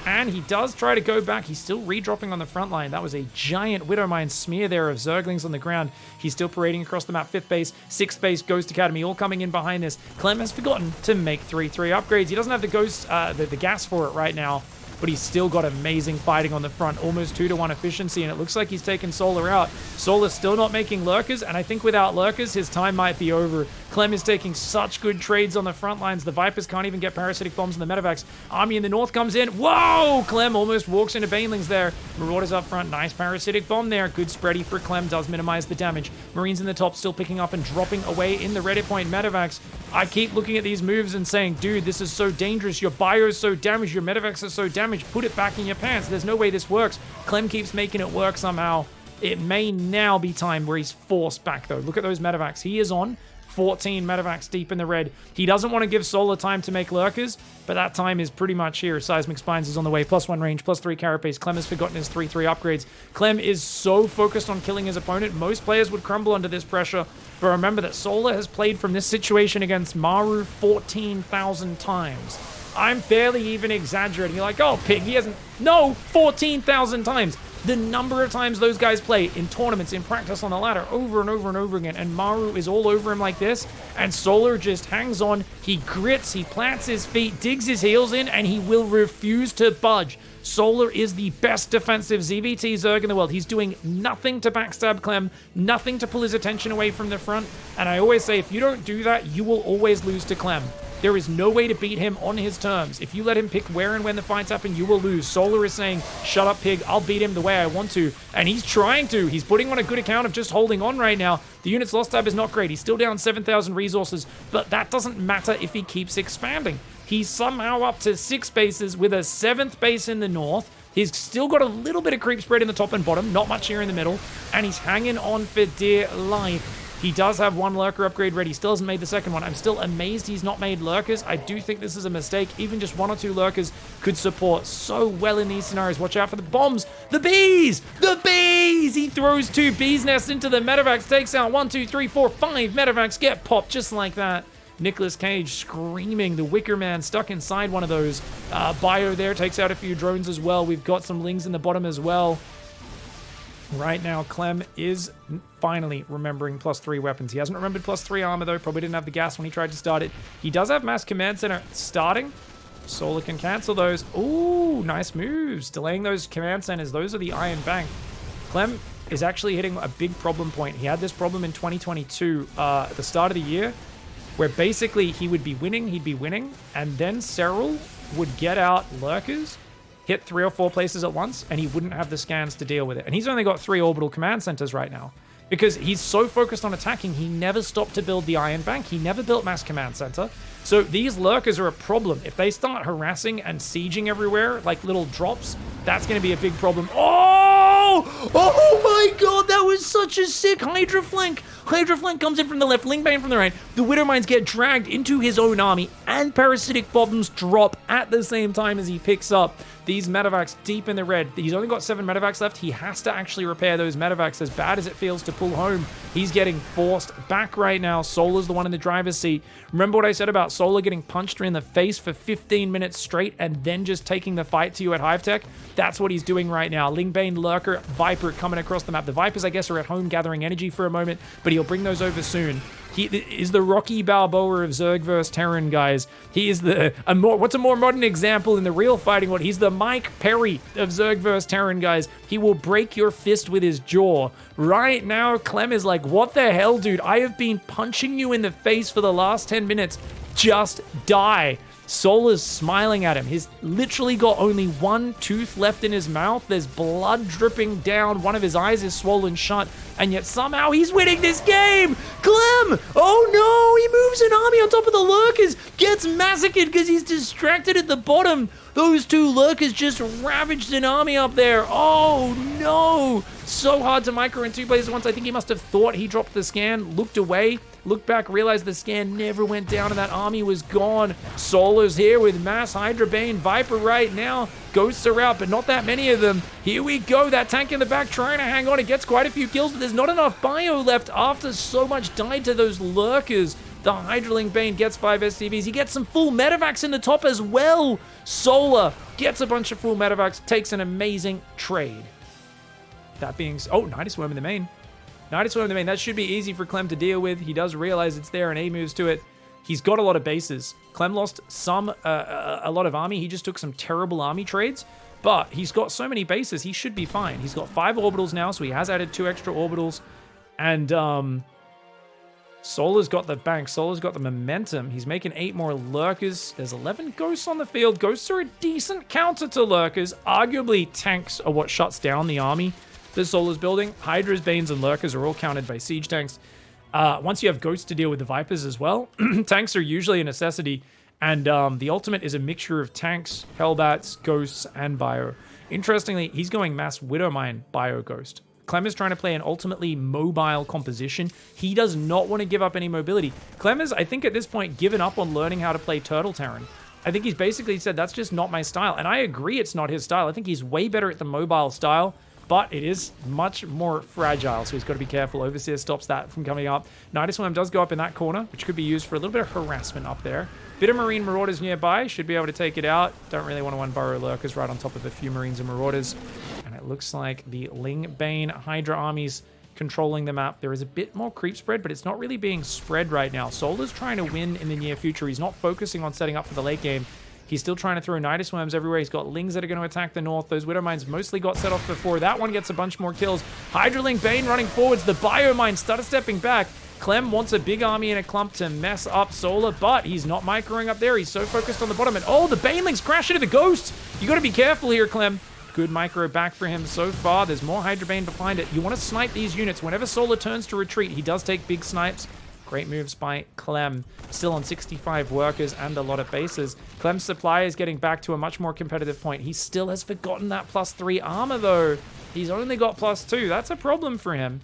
And he does try to go back. He's still redropping on the front line. That was a giant Widowmine smear there of Zerglings on the ground. He's still parading across the map. 5th base, 6th base, Ghost Academy, all coming in behind this. Clem has forgotten to make 3-3 upgrades. He doesn't have the Ghost, the gas for it right now, but he's still got amazing fighting on the front. Almost 2-1 efficiency, and it looks like he's taken Solar out. Solar's still not making Lurkers, and I think without Lurkers, his time might be over. Clem is taking such good trades on the front lines. The Vipers can't even get parasitic bombs in the medevacs. Army in the north comes in. Whoa! Clem almost walks into Banelings there. Marauders up front. Nice parasitic bomb there. Good spready for Clem. Does minimize the damage. Marines in the top still picking up and dropping away in the Reddit point medevacs. I keep looking at these moves and saying, dude, this is so dangerous. Your bio's so damaged. Your medevacs are so damaged. Put it back in your pants. There's no way this works. Clem keeps making it work somehow. It may now be time where he's forced back, though. Look at those medevacs. He is on 14 medevacs deep in the red. He doesn't want to give Solar time to make Lurkers, but that time is pretty much here. Seismic Spines is on the way. +1 range, +3 carapace. Clem has forgotten his 3-3 upgrades. Clem is so focused on killing his opponent. Most players would crumble under this pressure, but remember that Solar has played from this situation against Maru 14,000 times. I'm barely even exaggerating. You're like, oh, Pig, he hasn't... No, 14,000 times. The number of times those guys play in tournaments, in practice on the ladder, over and over and over again, and Maru is all over him like this, and Solar just hangs on, he grits, he plants his feet, digs his heels in, and he will refuse to budge. Solar is the best defensive ZvT Zerg in the world. He's doing nothing to backstab Clem, nothing to pull his attention away from the front, and I always say, if you don't do that, you will always lose to Clem. There is no way to beat him on his terms. If you let him pick where and when the fights happen, you will lose. Solar is saying, shut up, Pig. I'll beat him the way I want to. And he's trying to. He's putting on a good account of just holding on right now. The unit's lost tab is not great. He's still down 7,000 resources, but that doesn't matter if he keeps expanding. He's somehow up to 6 bases with a 7th base in the north. He's still got a little bit of creep spread in the top and bottom, not much here in the middle, and he's hanging on for dear life. He does have 1 Lurker upgrade ready. Still hasn't made the second one. I'm still amazed he's not made Lurkers. I do think this is a mistake. Even just 1 or 2 Lurkers could support so well in these scenarios. Watch out for the bombs. The bees! The bees! He throws 2 bees nests into the medevacs. Takes out 1, 2, 3, 4, 5 medevacs. Get popped just like that. Nicolas Cage screaming. The Wicker Man stuck inside one of those. Bio there takes out a few drones as well. We've got some Lings in the bottom as well. Right now, Clem is finally remembering +3 weapons. He hasn't remembered +3 armor, though. Probably didn't have the gas when he tried to start it. He does have Mass Command Center starting. Solar can cancel those. Ooh, nice moves. Delaying those command centers. Those are the Iron Bank. Clem is actually hitting a big problem point. He had this problem in 2022 at the start of the year, where basically he would be winning, and then Cyril would get out Lurkers, hit 3 or 4 places at once, and he wouldn't have the scans to deal with it. And he's only got 3 orbital command centers right now. Because he's so focused on attacking, he never stopped to build the Iron Bank. He never built Mass Command Center. So these Lurkers are a problem. If they start harassing and sieging everywhere, like little drops, that's going to be a big problem. Oh! Oh my god, that was such a sick Hydra flank! Hydra flank comes in from the left, Lingbane from the right. The Widowmines get dragged into his own army, and parasitic bombs drop at the same time as he picks up these medevacs deep in the red. He's only got 7 medevacs left. He has to actually repair those medevacs, as bad as it feels to pull home. He's getting forced back right now. Solar's the one in the driver's seat. Remember what I said about Solar getting punched in the face for 15 minutes straight and then just taking the fight to you at Hive Tech? That's what he's doing right now. Lingbane, Lurker, Viper coming across the map. The Vipers, I guess, are at home gathering energy for a moment, but He'll bring those over soon. He is the Rocky Balboa of Zerg vs. Terran, guys. He is what's a more modern example in the real fighting world? He's the Mike Perry of Zerg vs. Terran, guys. He will break your fist with his jaw. Right now, Clem is like, what the hell, dude? I have been punching you in the face for the last 10 minutes. Just die. Solar's smiling at him. He's literally got only one tooth left in his mouth. There's blood dripping down. One of his eyes is swollen shut. And yet somehow he's winning this game. Clem! Oh no! He moves an army on top of the lurkers. Gets massacred because he's distracted at the bottom. Those two lurkers just ravaged an army up there. Oh no! So hard to micro in two places at once. I think he must have thought he dropped the scan, looked away, looked back, realized the scan never went down and that army was gone. Solar's here with Mass, Hydra, Bane, Viper right now. Ghosts are out, but not that many of them. Here we go. That tank in the back trying to hang on. It gets quite a few kills, but there's not enough bio left after so much died to those lurkers. The Hydraling Bane gets 5 SCVs. He gets some full medevacs in the top as well. Solar gets a bunch of full medevacs, takes an amazing trade. That being... Oh, Nidus Worm in the main. Nidus Worm in the main. That should be easy for Clem to deal with. He does realize it's there and A moves to it. He's got a lot of bases. Clem lost a lot of army. He just took some terrible army trades. But he's got so many bases, he should be fine. He's got 5 orbitals now, so he has added 2 extra orbitals. And Solar's got the bank. Solar's got the momentum. He's making 8 more lurkers. There's 11 ghosts on the field. Ghosts are a decent counter to lurkers. Arguably, tanks are what shuts down the army that Solar's building. Hydras, Banes, and lurkers are all countered by siege tanks. Once you have ghosts to deal with the Vipers as well, tanks are usually a necessity. And the ultimate is a mixture of tanks, Hellbats, ghosts, and bio. Interestingly, he's going mass Widowmine bio ghost. Clem is trying to play an ultimately mobile composition. He does not want to give up any mobility. Clem is, I think at this point, given up on learning how to play Turtle Terran. I think he's basically said, that's just not my style. And I agree it's not his style. I think he's way better at the mobile style, but it is much more fragile, so he's got to be careful. Overseer stops that from coming up. Nidus Worm does go up in that corner, which could be used for a little bit of harassment up there. Bit of Marine Marauders nearby, should be able to take it out. Don't really want to unburrow Lurkers right on top of a few Marines and Marauders. And it looks like the Ling, Bane, Hydra armies controlling the map. There is a bit more creep spread, but it's not really being spread right now. Solar's trying to win in the near future. He's not focusing on setting up for the late game. He's still trying to throw Nidus Worms everywhere. He's got Lings that are going to attack the north. Those Widowmines mostly got set off before. That one gets a bunch more kills. Hydraling Bane running forwards. The Biomine started stepping back. Clem wants a big army in a clump to mess up Solar, but he's not microing up there. He's so focused on the bottom. And oh, the Banelings crash into the Ghost. You got to be careful here, Clem. Good micro back for him so far. There's more Hydra Bane behind it. You want to snipe these units. Whenever Solar turns to retreat, he does take big snipes. Great moves by Clem. Still on 65 workers and a lot of bases. Clem's supply is getting back to a much more competitive point. He still has forgotten that +3 armor, though. He's only got +2. That's a problem for him.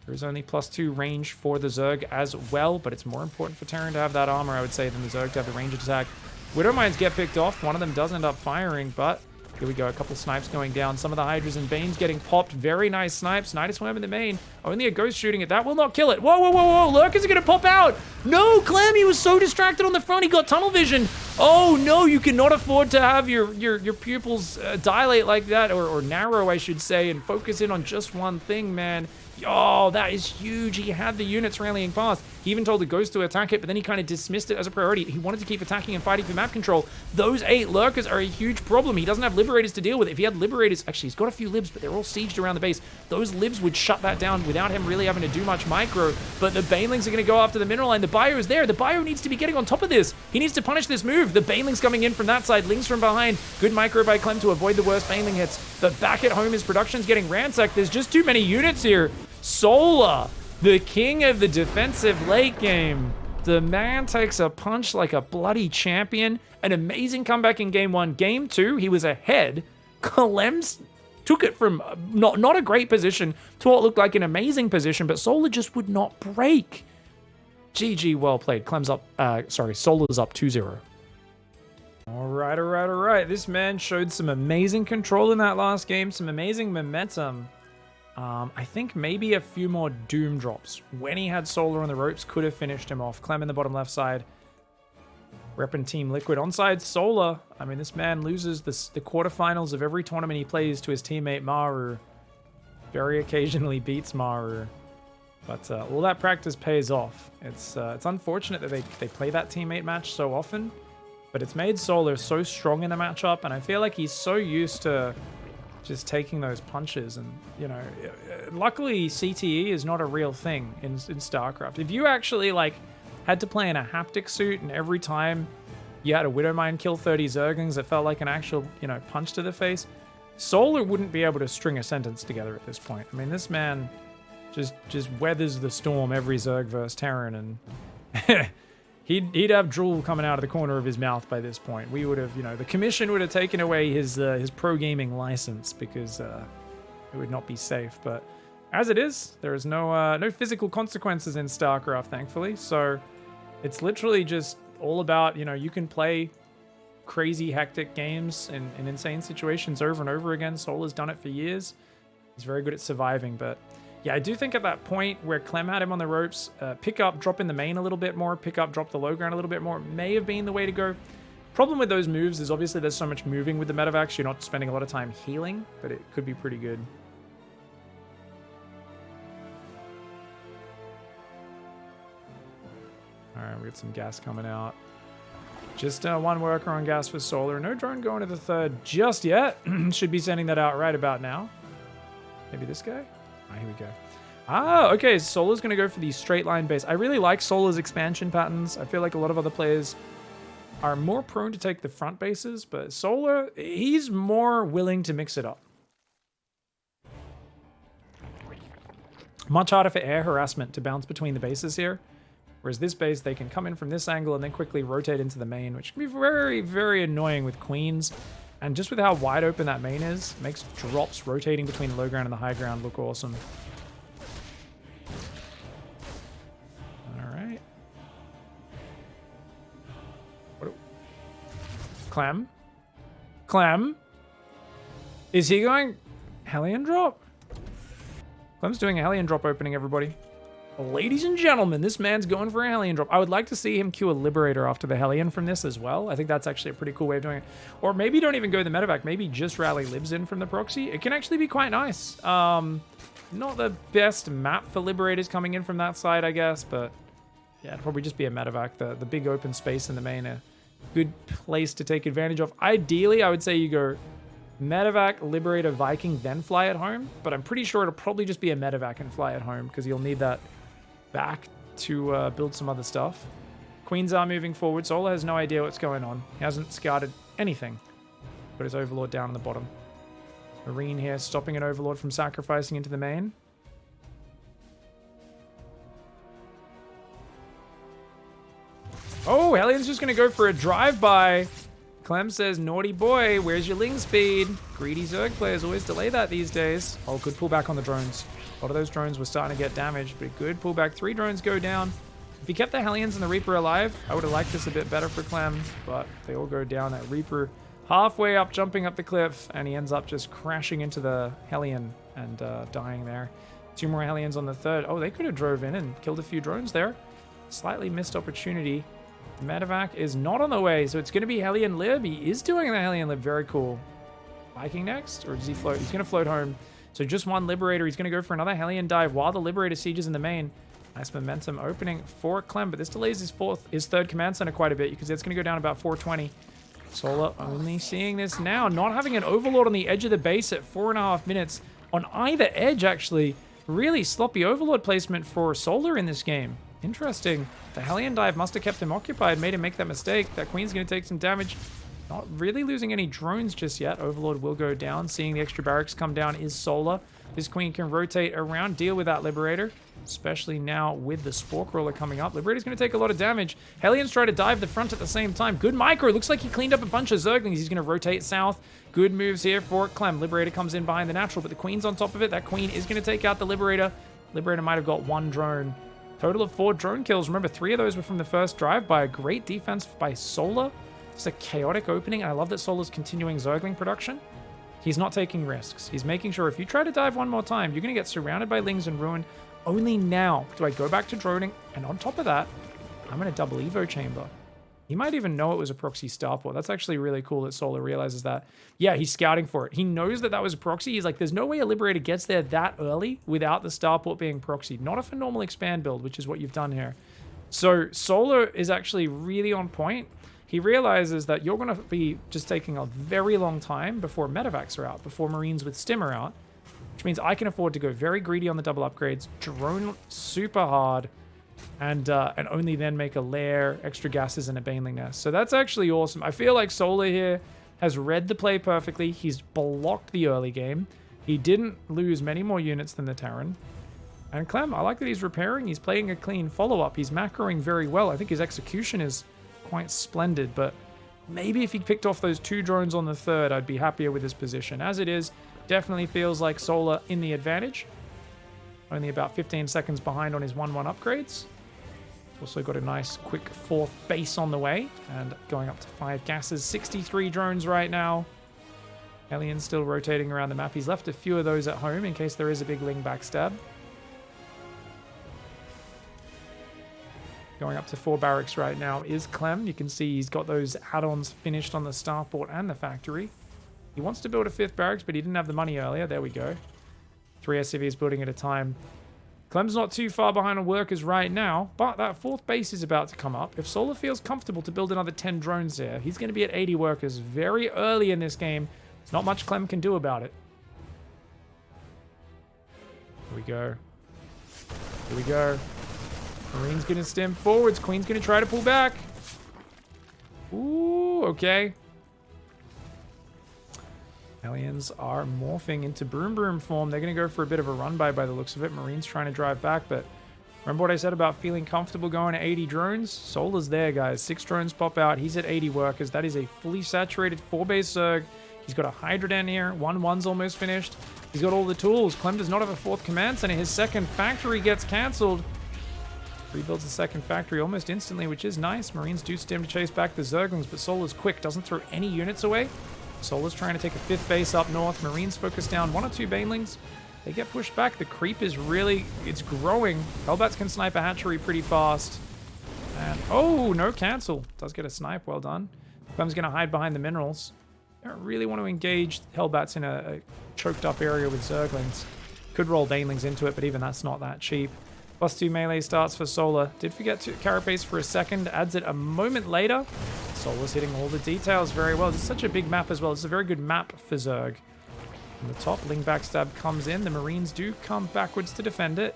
There's only +2 range for the Zerg as well, but it's more important for Terran to have that armor, I would say, than the Zerg to have the range attack. Widowmines get picked off. One of them does end up firing, but here we go. A couple snipes going down. Some of the Hydras and Banes getting popped. Very nice snipes. Nidus Worm in the main. Only a Ghost shooting it. That will not kill it. Whoa, whoa, whoa, whoa. Lurkers are going to pop out. No, Clem, he was so distracted on the front. He got tunnel vision. Oh, no, you cannot afford to have your pupils dilate like that, or narrow, I should say, and focus in on just one thing, man. Oh, that is huge. He had the units rallying past. He even told the Ghost to attack it, but then he kind of dismissed it as a priority. He wanted to keep attacking and fighting for map control. Those 8 Lurkers are a huge problem. He doesn't have Liberators to deal with. If he had Liberators, actually, he's got a few Libs, but they're all sieged around the base. Those Libs would shut that down without him really having to do much micro, but the Banelings are going to go after the mineral line. The Bio is there. The Bio needs to be getting on top of this. He needs to punish this move. The Banelings coming in from that side. Lings from behind. Good micro by Clem to avoid the worst Baneling hits. But back at home, his production's getting ransacked. There's just too many units here. Solar, the king of the defensive late game. The man takes a punch like a bloody champion. An amazing comeback in game 1. Game 2, he was ahead. Clem's took it from not a great position to what looked like an amazing position, but Solar just would not break. GG, well played. Clem's up, Solar's up 2-0. All right. This man showed some amazing control in that last game, some amazing momentum. I think maybe a few more Doom drops. When he had Solar on the ropes, could have finished him off. Clem in the bottom left side. Reppin' Team Liquid. Onside Solar. I mean, this man loses the quarterfinals of every tournament he plays to his teammate Maru. Very occasionally beats Maru. But all that practice pays off. It's unfortunate that they play that teammate match so often, but it's made Solar so strong in the matchup, and I feel like he's so used to just taking those punches. And, you know, luckily CTE is not a real thing in StarCraft. If you actually, like, had to play in a haptic suit and every time you had a Widowmine kill 30 Zerglings that felt like an actual, you know, punch to the face, Solar wouldn't be able to string a sentence together at this point. I mean, this man just weathers the storm every Zerg versus Terran, and he'd have drool coming out of the corner of his mouth by this point. We would have, you know, the commission would have taken away his pro gaming license because it would not be safe. But as it is, there is no physical consequences in StarCraft, thankfully. So it's literally just all about, you know, you can play crazy hectic games in insane situations over and over again. Solar's done it for years. He's very good at surviving, but yeah, I do think at that point where Clem had him on the ropes, pick up, drop in the main a little bit more, pick up, drop the low ground a little bit more, may have been the way to go. Problem with those moves is obviously there's so much moving with the medevacs, you're not spending a lot of time healing, but it could be pretty good. Alright, we got some gas coming out. Just one worker on gas for Solar. No drone going to the third just yet. Should be sending that out right about now. Maybe this guy? Ah, here we go. Ah, okay, Solar's going to go for the straight line base. I really like Solar's expansion patterns. I feel like a lot of other players are more prone to take the front bases, but Solar, he's more willing to mix it up. Much harder for air harassment to bounce between the bases here. Whereas this base, they can come in from this angle and then quickly rotate into the main, which can be very, very annoying with queens. And just with how wide open that main is, makes drops rotating between the low ground and the high ground look awesome. Alright. Clem? Clem? Is he going Hellion drop? Clem's doing a Hellion drop opening, everybody. Ladies and gentlemen, this man's going for a Hellion drop. I would like to see him queue a Liberator after the Hellion from this as well. I think that's actually a pretty cool way of doing it. Or maybe don't even go the medevac. Maybe just rally Libs in from the proxy. It can actually be quite nice. Not the best map for Liberators coming in from that side, I guess. But yeah, it'd probably just be a medevac. The big open space in the main, a good place to take advantage of. Ideally, I would say you go medevac, Liberator, Viking, then fly at home. But I'm pretty sure it'll probably just be a medevac and fly at home because you'll need that back to build some other stuff. Queens are moving forward. Solar has no idea what's going on. He hasn't scouted anything. Put his Overlord down on the bottom. Marine here stopping an Overlord from sacrificing into the main. Oh, Hellion's just going to go for a drive-by. Clem says, naughty boy, where's your Ling speed? Greedy Zerg players always delay that these days. Oh, good pullback on the drones. A lot of those drones were starting to get damaged, but good pullback. 3 drones go down. If he kept the Hellions and the Reaper alive, I would have liked this a bit better for Clem, but they all go down. That Reaper halfway up, jumping up the cliff, and he ends up just crashing into the Hellion and dying there. 2 more Hellions on the third. Oh, they could have drove in and killed a few drones there. Slightly missed opportunity. Medevac is not on the way, so it's going to be Hellion Lib. He is doing the Hellion Lib. Very cool. Viking next, or does he float? He's going to float home. So just one Liberator. He's going to go for another Hellion dive while the Liberator sieges in the main. Nice momentum opening for Clem, but this delays his third command center quite a bit because it's going to go down about 420. Solar only seeing this now, not having an Overlord on the edge of the base at 4.5 minutes on either edge, actually. Really sloppy Overlord placement for Solar in this game. Interesting. The Hellion dive must have kept him occupied, made him make that mistake. That Queen's going to take some damage. Not really losing any drones just yet. Overlord will go down. Seeing the extra barracks come down is Solar. This Queen can rotate around, deal with that Liberator, especially now with the Spore Crawler coming up. Liberator's going to take a lot of damage. Hellions try to dive the front at the same time. Good micro. Looks like he cleaned up a bunch of Zerglings. He's going to rotate south. Good moves here for Clem. Liberator comes in behind the natural, but the Queen's on top of it. That Queen is going to take out the Liberator. Liberator might have got 1 drone. Total of 4 drone kills. Remember, 3 of those were from the first drive by a great defense by Solar. It's a chaotic opening, and I love that Solar's continuing Zergling production. He's not taking risks. He's making sure if you try to dive one more time, you're going to get surrounded by Lings and ruined. Only now do I go back to droning, and on top of that, I'm in a double Evo chamber. He might even know it was a proxy starport. That's actually really cool that Solar realizes that. Yeah, he's scouting for it. He knows that that was a proxy. He's like, there's no way a Liberator gets there that early without the starport being proxied. Not if a normal expand build, which is what you've done here. So Solar is actually really on point. He realizes that you're going to be just taking a very long time before medevacs are out, before Marines with Stim are out, which means I can afford to go very greedy on the double upgrades, drone super hard, and only then make a lair, extra gases, and a baneling nest. So that's actually awesome. I feel like Solar here has read the play perfectly. He's blocked the early game. He didn't lose many more units than the Terran. And Clem, I like that he's repairing. He's playing a clean follow-up. He's macroing very well. I think his execution is quite splendid, but maybe if he picked off those 2 drones on the third, I'd be happier with his position. As it is, definitely feels like Solar in the advantage. Only about 15 seconds behind on his 1-1 upgrades. Also got a nice quick 4th base on the way, and going up to 5 gases. 63 drones right now. Alien's still rotating around the map. He's left a few of those at home in case there is a big Ling backstab. Going up to 4 barracks right now is Clem. You can see he's got those add-ons finished on the starport and the factory. He wants to build a 5th barracks, but he didn't have the money earlier. There we go. 3 SCVs building at a time. Clem's not too far behind on workers right now, but that 4th base is about to come up. If Solar feels comfortable to build another 10 drones there, he's going to be at 80 workers very early in this game. There's not much Clem can do about it. Here we go. Here we go. Marine's going to stem forwards. Queen's going to try to pull back. Ooh, okay. Aliens are morphing into Broom Broom form. They're going to go for a bit of a run by the looks of it. Marine's trying to drive back, but remember what I said about feeling comfortable going to 80 drones? Solar's there, guys. 6 drones pop out. He's at 80 workers. That is a fully saturated 4-base Zerg. He's got a Hydra down here. 1-1's almost finished. He's got all the tools. Clem does not have a 4th command center. His 2nd factory gets cancelled. Rebuilds the 2nd factory almost instantly, which is nice. Marines do stem to chase back the Zerglings, but Solar's quick. Doesn't throw any units away. Solar's trying to take a 5th base up north. Marines focus down 1 or 2 banelings. They get pushed back. The creep is really, it's growing. Hellbats can snipe a hatchery pretty fast. And, oh, no cancel. Does get a snipe. Well done. Clem's going to hide behind the minerals. They don't really want to engage Hellbats in a choked up area with Zerglings. Could roll banelings into it, but even that's not that cheap. +2 melee starts for Solar. Did forget to carapace for a second. Adds it a moment later. Solar's hitting all the details very well. It's such a big map as well. It's a very good map for Zerg. On the top, Ling backstab comes in. The Marines do come backwards to defend it.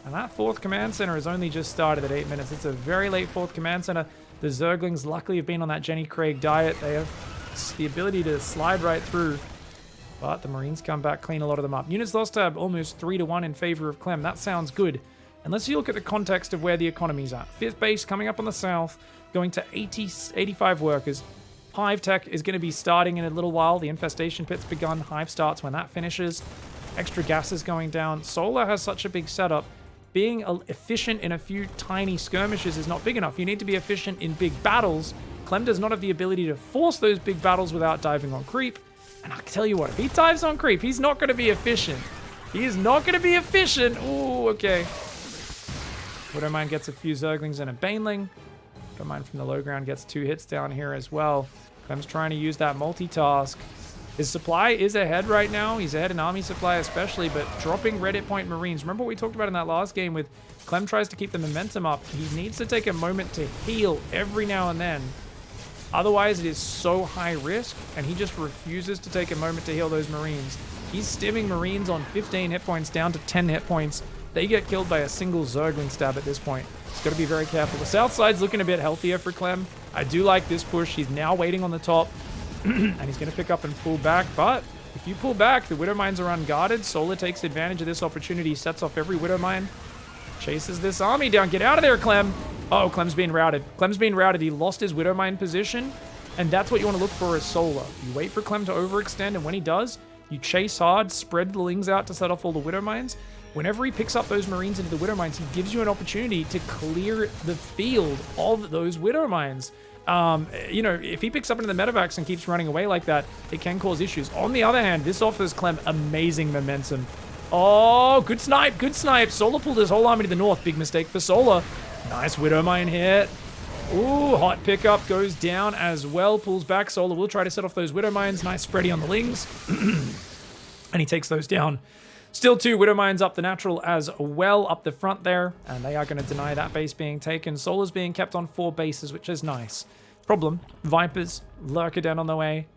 And that 4th command center has only just started at 8 minutes. It's a very late 4th command center. The Zerglings luckily have been on that Jenny Craig diet. They have the ability to slide right through. But the Marines come back, clean a lot of them up. Units lost tab almost 3-1 in favor of Clem. That sounds good. Unless you look at the context of where the economy's at. 5th base coming up on the south, going to 85 workers. Hive tech is going to be starting in a little while. The infestation pit's begun. Hive starts when that finishes. Extra gases going down. Solar has such a big setup. Being efficient in a few tiny skirmishes is not big enough. You need to be efficient in big battles. Clem does not have the ability to force those big battles without diving on creep. And I'll tell you what, if he dives on creep, he's not going to be efficient. He is not going to be efficient. Ooh, okay. Widowmine gets a few Zerglings and a Baneling. Widowmine from the low ground gets 2 hits down here as well. Clem's trying to use that multitask. His supply is ahead right now. He's ahead in army supply especially, but dropping red hit point Marines. Remember what we talked about in that last game with Clem tries to keep the momentum up. He needs to take a moment to heal every now and then. Otherwise, it is so high risk, and he just refuses to take a moment to heal those Marines. He's stimming Marines on 15 hit points down to 10 hit points. They get killed by a single Zergling stab at this point. He's got to be very careful. The south side's looking a bit healthier for Clem. I do like this push. He's now waiting on the top, and he's going to pick up and pull back. But if you pull back, the Widowmines are unguarded. Solar takes advantage of this opportunity, sets off every Widowmine, chases this army down. Get out of there, Clem. Oh, Clem's being routed. Clem's being routed. He lost his Widowmine position, and that's what you want to look for as Solar. You wait for Clem to overextend, and when he does, you chase hard, spread the Lings out to set off all the Widowmines. Whenever he picks up those Marines into the Widowmines, he gives you an opportunity to clear the field of those Widowmines. You know, if he picks up into the medevacs and keeps running away like that, it can cause issues. On the other hand, this offers Clem amazing momentum. Oh, good snipe, good snipe. Solar pulled his whole army to the north. Big mistake for Solar. Nice Widowmine hit. Ooh, hot pickup goes down as well. Pulls back. Solar will try to set off those Widow Mines. Nice spready on the Lings. And he takes those down. Still 2 Widow Mines up the natural as well up the front there. And they are going to deny that base being taken. Solar's being kept on 4 bases, which is nice. Problem, Vipers, Lurker down on the way.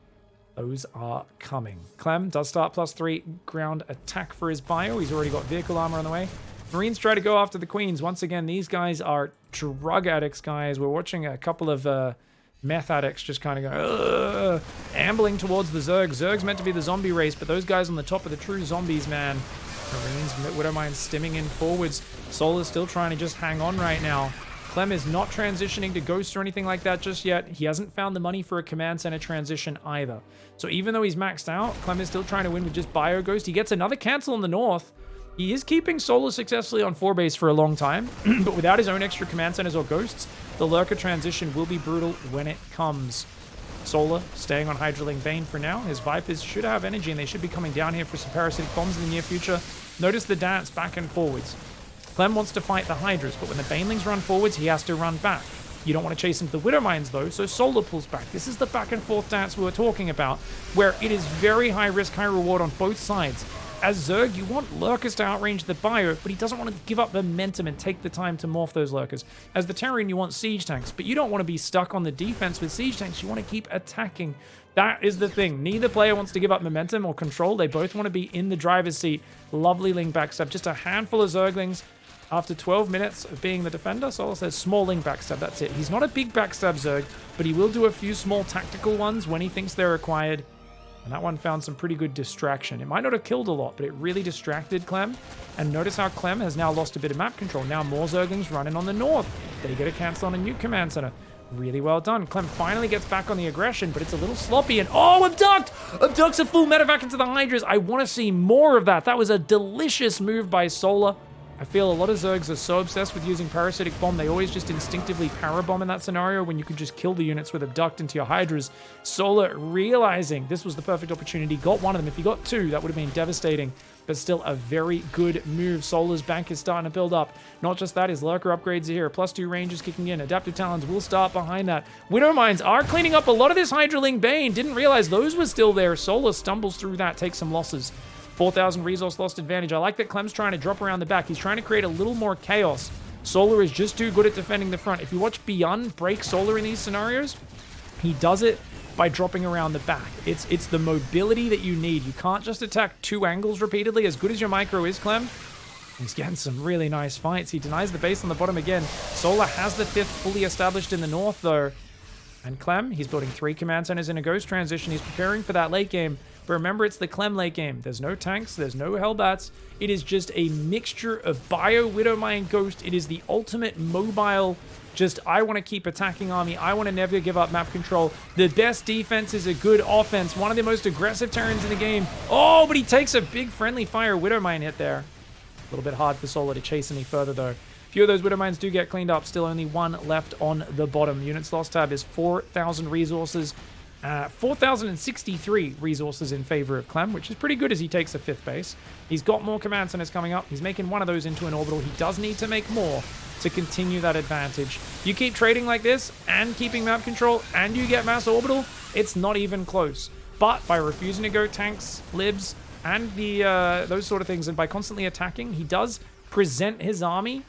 Those are coming. Clem does start +3 ground attack for his bio. He's already got vehicle armor on the way. Marines try to go after the Queens. Once again, these guys are drug addicts, guys. We're watching a couple of meth addicts just kind of go, ambling towards the Zerg. Zerg's meant to be the zombie race, but those guys on the top are the true zombies, man. Marines, Widowmine stimming in forwards. Solar's still trying to just hang on right now. Clem is not transitioning to Ghost or anything like that just yet. He hasn't found the money for a command center transition either. So even though he's maxed out, Clem is still trying to win with just Bio Ghost. He gets another cancel in the north. He is keeping Solar successfully on 4 base for a long time, but without his own extra command centers or ghosts, the Lurker transition will be brutal when it comes. Solar staying on Hydraling Bane for now. His Vipers should have energy and they should be coming down here for some parasitic bombs in the near future. Notice the dance back and forwards. Clem wants to fight the Hydras, but when the Banelings run forwards, he has to run back. You don't want to chase into the Widow Mines though, so Solar pulls back. This is the back and forth dance we were talking about, where it is very high risk, high reward on both sides. As Zerg, you want Lurkers to outrange the Bio, but he doesn't want to give up momentum and take the time to morph those Lurkers. As the Terran, you want Siege Tanks, but you don't want to be stuck on the defense with Siege Tanks. You want to keep attacking. That is the thing. Neither player wants to give up momentum or control. They both want to be in the driver's seat. Lovely Ling backstab. Just a handful of Zerglings. After 12 minutes of being the defender, Solar says small Ling backstab, that's it. He's not a big backstab Zerg, but he will do a few small tactical ones when he thinks they're required. And that one found some pretty good distraction. It might not have killed a lot, but it really distracted Clem. And notice how Clem has now lost a bit of map control. Now more Zerglings running on the north. They get a cancel on a new command center. Really well done. Clem finally gets back on the aggression, but it's a little sloppy. And oh, Abduct! Abduct's a full medevac into the Hydras. I want to see more of that. That was a delicious move by Solar. I feel a lot of Zergs are so obsessed with using Parasitic Bomb, they always just instinctively Parabomb in that scenario when you can just kill the units with Abduct into your Hydras. Solar realizing this was the perfect opportunity, got one of them. If he got 2, that would have been devastating, but still a very good move. Solar's bank is starting to build up. Not just that, his Lurker upgrades are here. +2 range is kicking in. Adaptive Talons will start behind that. Widow Mines are cleaning up a lot of this Hydraling Bane. Didn't realize those were still there. Solar stumbles through that, takes some losses. 4,000 resource lost advantage. I like that Clem's trying to drop around the back. He's trying to create a little more chaos. Solar is just too good at defending the front. If you watch Beyond break Solar in these scenarios, he does it by dropping around the back. It's the mobility that you need. You can't just attack 2 angles repeatedly. As good as your micro is, Clem, he's getting some really nice fights. He denies the base on the bottom again. Solar has the 5th fully established in the north, though. And Clem, he's building 3 command centers in a Ghost transition. He's preparing for that late game. But remember, it's the Clem late game. There's no tanks, there's no Hellbats. It is just a mixture of Bio, Widowmine, Ghost. It is the ultimate mobile, just I want to keep attacking army. I want to never give up map control. The best defense is a good offense. One of the most aggressive Terrans in the game. Oh, but he takes a big friendly fire Widowmine hit there. A little bit hard for Solar to chase any further, though. Few of those Widow Mines do get cleaned up. Still only 1 left on the bottom. Units lost tab is 4,000 resources. 4,063 resources in favor of Clem, which is pretty good as he takes a 5th base. He's got more command centers coming up. He's making one of those into an orbital. He does need to make more to continue that advantage. You keep trading like this and keeping map control and you get mass orbital, it's not even close. But by refusing to go tanks, libs, and the those sort of things, and by constantly attacking, he does present his army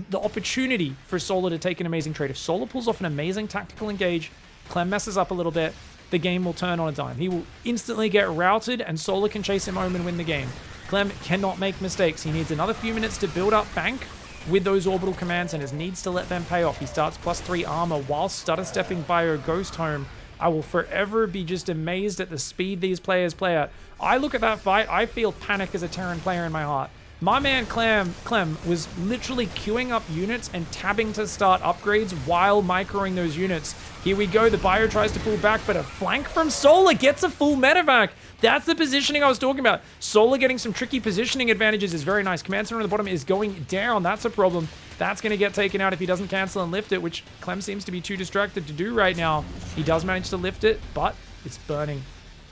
the opportunity for Solar to take an amazing trade. If Solar pulls off an amazing tactical engage, Clem messes up a little bit, the game will turn on a dime. He will instantly get routed and Solar can chase him home and win the game. Clem cannot make mistakes. He needs another few minutes to build up bank with those orbital commands and needs to let them pay off. He starts +3 armor while stutter stepping Bio Ghost home. I will forever be just amazed at the speed these players play at. I look at that fight, I feel panic as a Terran player in my heart. My man Clem was literally queuing up units and tabbing to start upgrades while microing those units. Here we go, the Bio tries to pull back, but a flank from Solar gets a full medevac. That's the positioning I was talking about. Solar getting some tricky positioning advantages is very nice. Command center on the bottom is going down. That's a problem. That's going to get taken out if he doesn't cancel and lift it, which Clem seems to be too distracted to do right now. He does manage to lift it, but it's burning.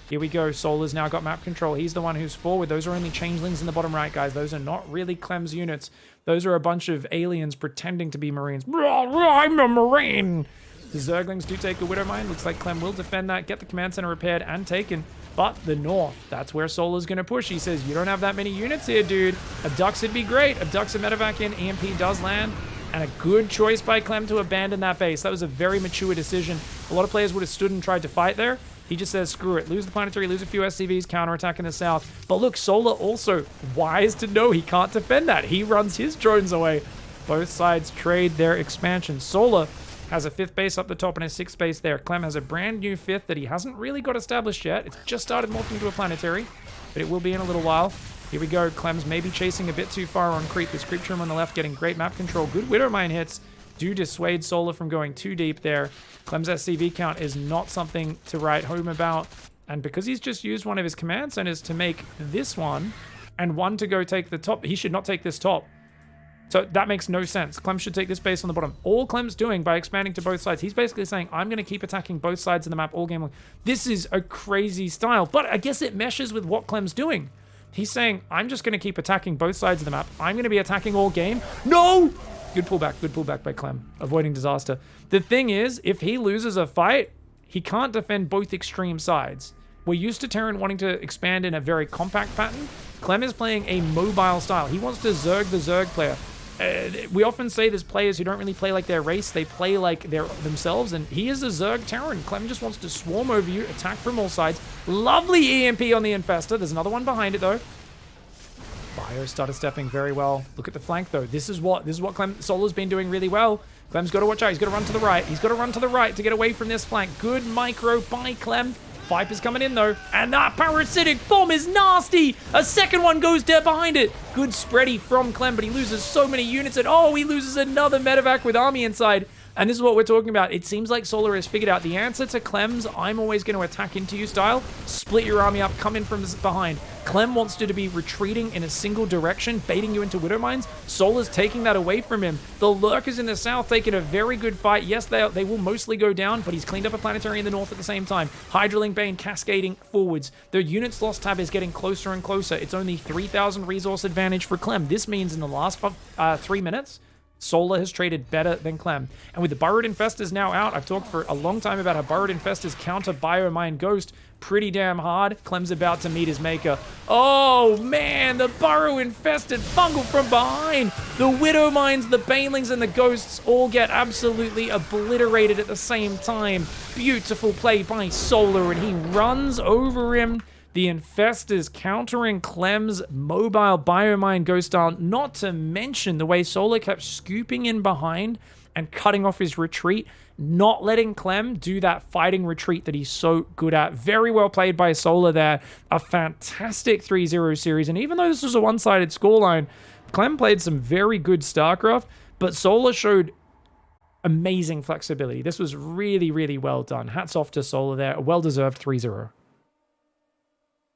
Here we go. Solar's now got map control. He's the one who's forward. Those are only changelings in the bottom right, guys. Those are not really Clem's units. Those are a bunch of aliens pretending to be Marines. I'm a Marine! The Zerglings do take a Widow Mine. Looks like Clem will defend that, get the command center repaired and taken. But the north, that's where Solar's going to push. He says, you don't have that many units here, dude. Abducts would be great. Abducts a medevac in. EMP does land. And a good choice by Clem to abandon that base. That was a very mature decision. A lot of players would have stood and tried to fight there. He just says, screw it. Lose the planetary, lose a few SCVs, counterattack in the south. But look, Solar also wise to know he can't defend that. He runs his drones away. Both sides trade their expansion. Solar has a 5th base up the top and a 6th base there. Clem has a brand new 5th that he hasn't really got established yet. It's just started morphing into a planetary, but it will be in a little while. Here we go. Clem's maybe chasing a bit too far on creep. This creep trim on the left getting great map control. Good Widow Mine hits do dissuade Solar from going too deep there. Clem's SCV count is not something to write home about. And because he's just used one of his command centers to make this one and one to go take the top, he should not take this top. So that makes no sense. Clem should take this base on the bottom. All Clem's doing by expanding to both sides, he's basically saying, I'm going to keep attacking both sides of the map all game long. This is a crazy style, but I guess it meshes with what Clem's doing. He's saying, I'm just going to keep attacking both sides of the map. I'm going to be attacking all game. No! Good pullback by Clem, avoiding disaster. The thing is, if he loses a fight, he can't defend both extreme sides. We're used to Terran wanting to expand in a very compact pattern. Clem is playing a mobile style. He wants to Zerg the Zerg player. We often say there's players who don't really play like their race. They play like themselves, and he is a Zerg Terran. Clem just wants to swarm over you, attack from all sides. Lovely EMP on the Infestor. There's another one behind it, though. Bio started stepping very well. Look at the flank, though. This is what Clem Solar's been doing really well. Clem's got to watch out. He's got to run to the right. He's got to run to the right to get away from this flank. Good micro by Clem. Viper's coming in, though. And that parasitic bomb is nasty. A second one goes dead behind it. Good spready from Clem, but he loses so many units. And oh, he loses another medevac with army inside. And this is what we're talking about. It seems like Solar has figured out the answer to Clem's I'm always going to attack into you style. Split your army up, come in from behind. Clem wants you to be retreating in a single direction, baiting you into Widow Mines. Solar's taking that away from him. The Lurkers in the south taking a very good fight. Yes, they will mostly go down, but he's cleaned up a planetary in the north at the same time. Hydraling Bane cascading forwards. The units lost tab is getting closer and closer. It's only 3,000 resource advantage for Clem. This means in the last 3 minutes, Solar has traded better than Clem. And with the Burrowed Infestors now out, I've talked for a long time about how Burrowed Infestors counter Biomine Ghost pretty damn hard. Clem's about to meet his maker. Oh, man, the Burrow Infested fungal from behind. The Widow Mines, the Banelings, and the Ghosts all get absolutely obliterated at the same time. Beautiful play by Solar, and he runs over him. The Infestors countering Clem's mobile Biomine Ghost style, not to mention the way Solar kept scooping in behind and cutting off his retreat, not letting Clem do that fighting retreat that he's so good at. Very well played by Solar there. A fantastic 3-0 series, and even though this was a one-sided scoreline, Clem played some very good StarCraft, but Solar showed amazing flexibility. This was really, really well done. Hats off to Solar there. A well-deserved 3-0.